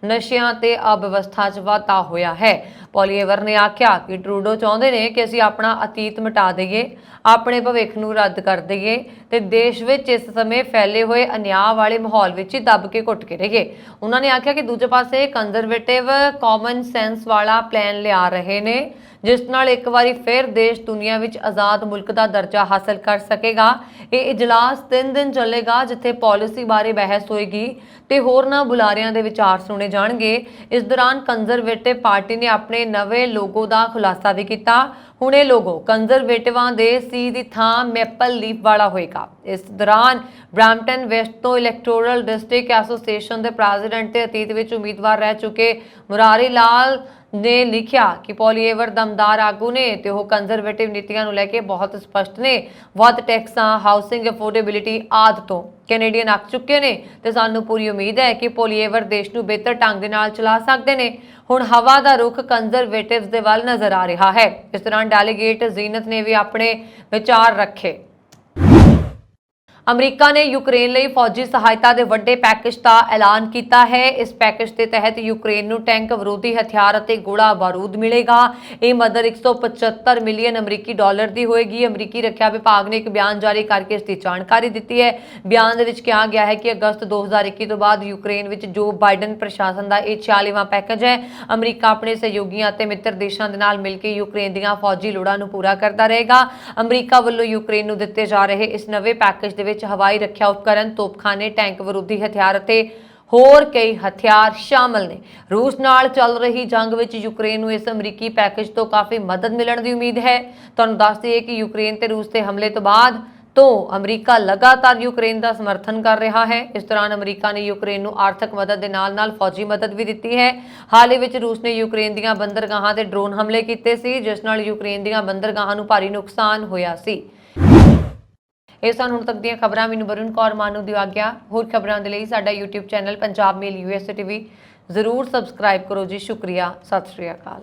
ਨਸ਼ਿਆਂ ਤੇ ਅਵਿਵਸਥਾ 'ਚ ਵਾਧਾ ਹੋਇਆ ਹੈ। ਪੋਲੀਏਵਰ ਨੇ ਆਖਿਆ ਕਿ ਟਰੂਡੋ ਚਾਹੁੰਦੇ ਨੇ ਕਿ ਅਸੀਂ ਆਪਣਾ ਅਤੀਤ ਮਿਟਾ ਦਈਏ, ਆਪਣੇ ਭਵਿੱਖ ਨੂੰ ਰੱਦ ਕਰ ਦਈਏ ਤੇ ਦੇਸ਼ ਵਿੱਚ ਇਸ ਸਮੇਂ ਫੈਲੇ ਹੋਏ ਅਨਿਆਂ ਵਾਲੇ ਮਾਹੌਲ ਵਿੱਚ ਹੀ ਦੱਬ ਕੇ ਘੁੱਟ ਕੇ ਰਹੀਏ। ਉਹਨਾਂ ਨੇ ਆਖਿਆ ਕਿ ਦੂਜੇ ਪਾਸੇ ਕੰਜ਼ਰਵੇਟਿਵ ਕਾਮਨ ਸੈਂਸ ਵਾਲਾ ਪਲਾਨ ਲਿਆ ਰਹੇ ਨੇ ਜਿਸ ਨਾਲ ਇੱਕ ਵਾਰੀ ਫਿਰ ਦੇਸ਼ ਦੁਨੀਆ ਵਿੱਚ ਆਜ਼ਾਦ ਮੁਲਕ ਦਾ ਦਰਜਾ ਹਾਸਲ ਕਰ ਸਕੇਗਾ। ਇਹ ਇਜਲਾਸ 3 ਦਿਨ ਚੱਲੇਗਾ ਜਿੱਥੇ ਪਾਲਿਸੀ ਬਾਰੇ ਬਹਿਸ ਹੋਏਗੀ ਤੇ ਹੋਰਨਾਂ ਬੁਲਾਰਿਆਂ ਦੇ ਵਿਚਾਰ ਸੁਣੇ ਜਾਣਗੇ। ਇਸ ਦੌਰਾਨ ਕੰਜ਼ਰਵੇਟਿਵ ਪਾਰਟੀ ਨੇ ਆਪਣੇ ਨਵੇਂ ਲੋਗੋ ਦਾ ਖੁਲਾਸਾ ਵੀ ਕੀਤਾ। ਹੁਣ ਇਹ ਲੋਗੋ ਕੰਜ਼ਰਵੇਟਿਵਾਂ ਦੇ ਸੀ ਦੀ ਥਾਂ ਮੈਪਲ ਲੀਫ ਵਾਲਾ ਹੋਏਗਾ। ਇਸ ਦੌਰਾਨ ਬ੍ਰੈਂਪਟਨ ਵੈਸਟ ਤੋਂ ਇਲੈਕਟੋਰਲ ਡਿਸਟ੍ਰਿਕਟ ਐਸੋਸੀਏਸ਼ਨ ਦੇ ਪ੍ਰੈਜ਼ੀਡੈਂਟ ਤੇ ਅਤੀਤ ਵਿੱਚ ਉਮੀਦਵਾਰ ਰਹਿ ਚੁੱਕੇ ਮੁਰਾਰੀ ਲਾਲ ਨੇ ਲਿਖਿਆ ਕਿ ਪੋਲੀਏਵਰ ਦਮਦਾਰ ਆਗੂ ਨੇ ਤੇ ਉਹ ਕੰਜ਼ਰਵੇਟਿਵ ਨੀਤੀਆਂ ਨੂੰ ਲੈ ਕੇ ਬਹੁਤ ਸਪਸ਼ਟ ਨੇ। ਵੱਧ ਟੈਕਸਾਂ, ਹਾਊਸਿੰਗ ਅਫੋਰਡੇਬਿਲਿਟੀ ਆਦਿ ਤੋਂ ਕੈਨੇਡੀਅਨ ਅੱਕ ਚੁੱਕੇ ਨੇ ਤੇ ਸਾਨੂੰ ਪੂਰੀ ਉਮੀਦ ਹੈ ਕਿ ਪੋਲੀਏਵਰ ਦੇਸ਼ ਨੂੰ ਬਿਹਤਰ ਢੰਗ ਦੇ ਨਾਲ ਚਲਾ ਸਕਦੇ ਨੇ। ਹੁਣ ਹਵਾ ਦਾ ਰੁਖ ਕੰਜ਼ਰਵੇਟਿਵਸ ਦੇ ਵੱਲ ਨਜ਼ਰ ਆ ਰਿਹਾ ਹੈ। ਇਸ ਦੌਰਾਨ ਡੈਲੀਗੇਟ ਜ਼ੀਨਤ ਨੇ ਵੀ ਆਪਣੇ ਵਿਚਾਰ ਰੱਖੇ। ਅਮਰੀਕਾ ਨੇ ਯੂਕਰੇਨ ਲਈ ਫੌਜੀ ਸਹਾਇਤਾ ਦੇ ਵੱਡੇ ਪੈਕੇਜ ਦਾ ਐਲਾਨ ਕੀਤਾ ਹੈ। ਇਸ ਪੈਕੇਜ ਦੇ ਤਹਿਤ ਯੂਕਰੇਨ ਨੂੰ ਟੈਂਕ ਵਿਰੋਧੀ ਹਥਿਆਰ ਅਤੇ ਗੋਲਾ ਬਾਰੂਦ ਮਿਲੇਗਾ। ਇਹ ਮਦਦ 175 ਮਿਲੀਅਨ ਅਮਰੀਕੀ ਡਾਲਰ ਦੀ ਹੋਏਗੀ। ਅਮਰੀਕੀ ਰੱਖਿਆ ਵਿਭਾਗ ਨੇ ਇੱਕ ਬਿਆਨ ਜਾਰੀ ਕਰਕੇ ਇਸ ਦੀ ਜਾਣਕਾਰੀ ਦਿੱਤੀ ਹੈ। ਬਿਆਨ ਦੇ ਵਿੱਚ ਕਿਹਾ ਗਿਆ ਹੈ ਕਿ ਅਗਸਤ 2021 ਤੋਂ ਬਾਅਦ ਯੂਕਰੇਨ ਵਿੱਚ ਜੋ ਬਾਈਡਨ ਪ੍ਰਸ਼ਾਸਨ ਦਾ ਇਹ 46ਵਾਂ ਪੈਕੇਜ ਹੈ। ਅਮਰੀਕਾ ਆਪਣੇ ਸਹਿਯੋਗੀਆਂ ਅਤੇ ਮਿੱਤਰ ਦੇਸ਼ਾਂ ਦੇ ਨਾਲ ਮਿਲ ਕੇ ਯੂਕਰੇਨ ਦੀਆਂ ਫੌਜੀ ਲੋੜਾਂ ਨੂੰ ਪੂਰਾ ਕਰਦਾ ਰਹੇਗਾ। ਅਮਰੀਕਾ ਵੱਲੋਂ ਯੂਕਰੇਨ ਨੂੰ ਦਿੱਤੇ ਜਾ ਰਹੇ ਇਸ ਨਵੇਂ ਪੈਕੇਜ ਦੇ ਵਿੱਚ ਹਵਾਈ ਰੱਖਿਆ ਉਪਕਰਨ, ਤੋਪਖਾਨੇ, ਟੈਂਕ ਵਿਰੋਧੀ ਹਥਿਆਰ ਅਤੇ ਹੋਰ ਕਈ ਹਥਿਆਰ ਸ਼ਾਮਲ ਨੇ। ਰੂਸ ਨਾਲ ਚੱਲ ਰਹੀ ਜੰਗ ਵਿੱਚ ਯੂਕਰੇਨ ਨੂੰ ਇਸ ਅਮਰੀਕੀ ਪੈਕੇਜ ਤੋਂ ਕਾਫੀ ਮਦਦ ਮਿਲਣ ਦੀ ਉਮੀਦ ਹੈ। ਤੁਹਾਨੂੰ ਦੱਸ ਦਈਏ ਕਿ ਯੂਕਰੇਨ ਤੇ ਰੂਸ ਦੇ ਹਮਲੇ ਤੋਂ ਬਾਅਦ ਅਮਰੀਕਾ ਲਗਾਤਾਰ ਯੂਕਰੇਨ ਦਾ ਸਮਰਥਨ ਕਰ ਰਿਹਾ ਹੈ। ਇਸ ਦੌਰਾਨ ਅਮਰੀਕਾ ਨੇ ਯੂਕਰੇਨ ਨੂੰ ਆਰਥਿਕ ਮਦਦ ਦੇ ਨਾਲ-ਨਾਲ ਫੌਜੀ ਮਦਦ ਵੀ ਦਿੱਤੀ ਹੈ। ਹਾਲ ਹੀ ਵਿੱਚ ਰੂਸ ਨੇ ਯੂਕਰੇਨ ਦੀਆਂ ਬੰਦਰਗਾਹਾਂ ਤੇ ਡਰੋਨ ਹਮਲੇ ਕੀਤੇ ਸੀ ਜਿਸ ਨਾਲ ਯੂਕਰੇਨ ਦੀਆਂ ਬੰਦਰਗਾਹਾਂ ਨੂੰ ਭਾਰੀ ਨੁਕਸਾਨ ਹੋਇਆ ਸੀ। ਇਹ ਸਨ ਹੁਣ ਤੱਕ ਦੀਆਂ ਖਬਰਾਂ। ਮੈਨੂੰ ਵਰੁਣ ਕੌਰ ਮਾਨੂ ਦੀ ਆਗਿਆ। ਹੋਰ ਖਬਰਾਂ ਦੇ ਲਈ ਸਾਡਾ YouTube ਚੈਨਲ ਪੰਜਾਬ ਮੇਲ USA TV ਜ਼ਰੂਰ ਸਬਸਕ੍ਰਾਈਬ ਕਰੋ ਜੀ। ਸ਼ੁਕਰੀਆ। ਸਤਿ ਸ਼੍ਰੀ ਅਕਾਲ।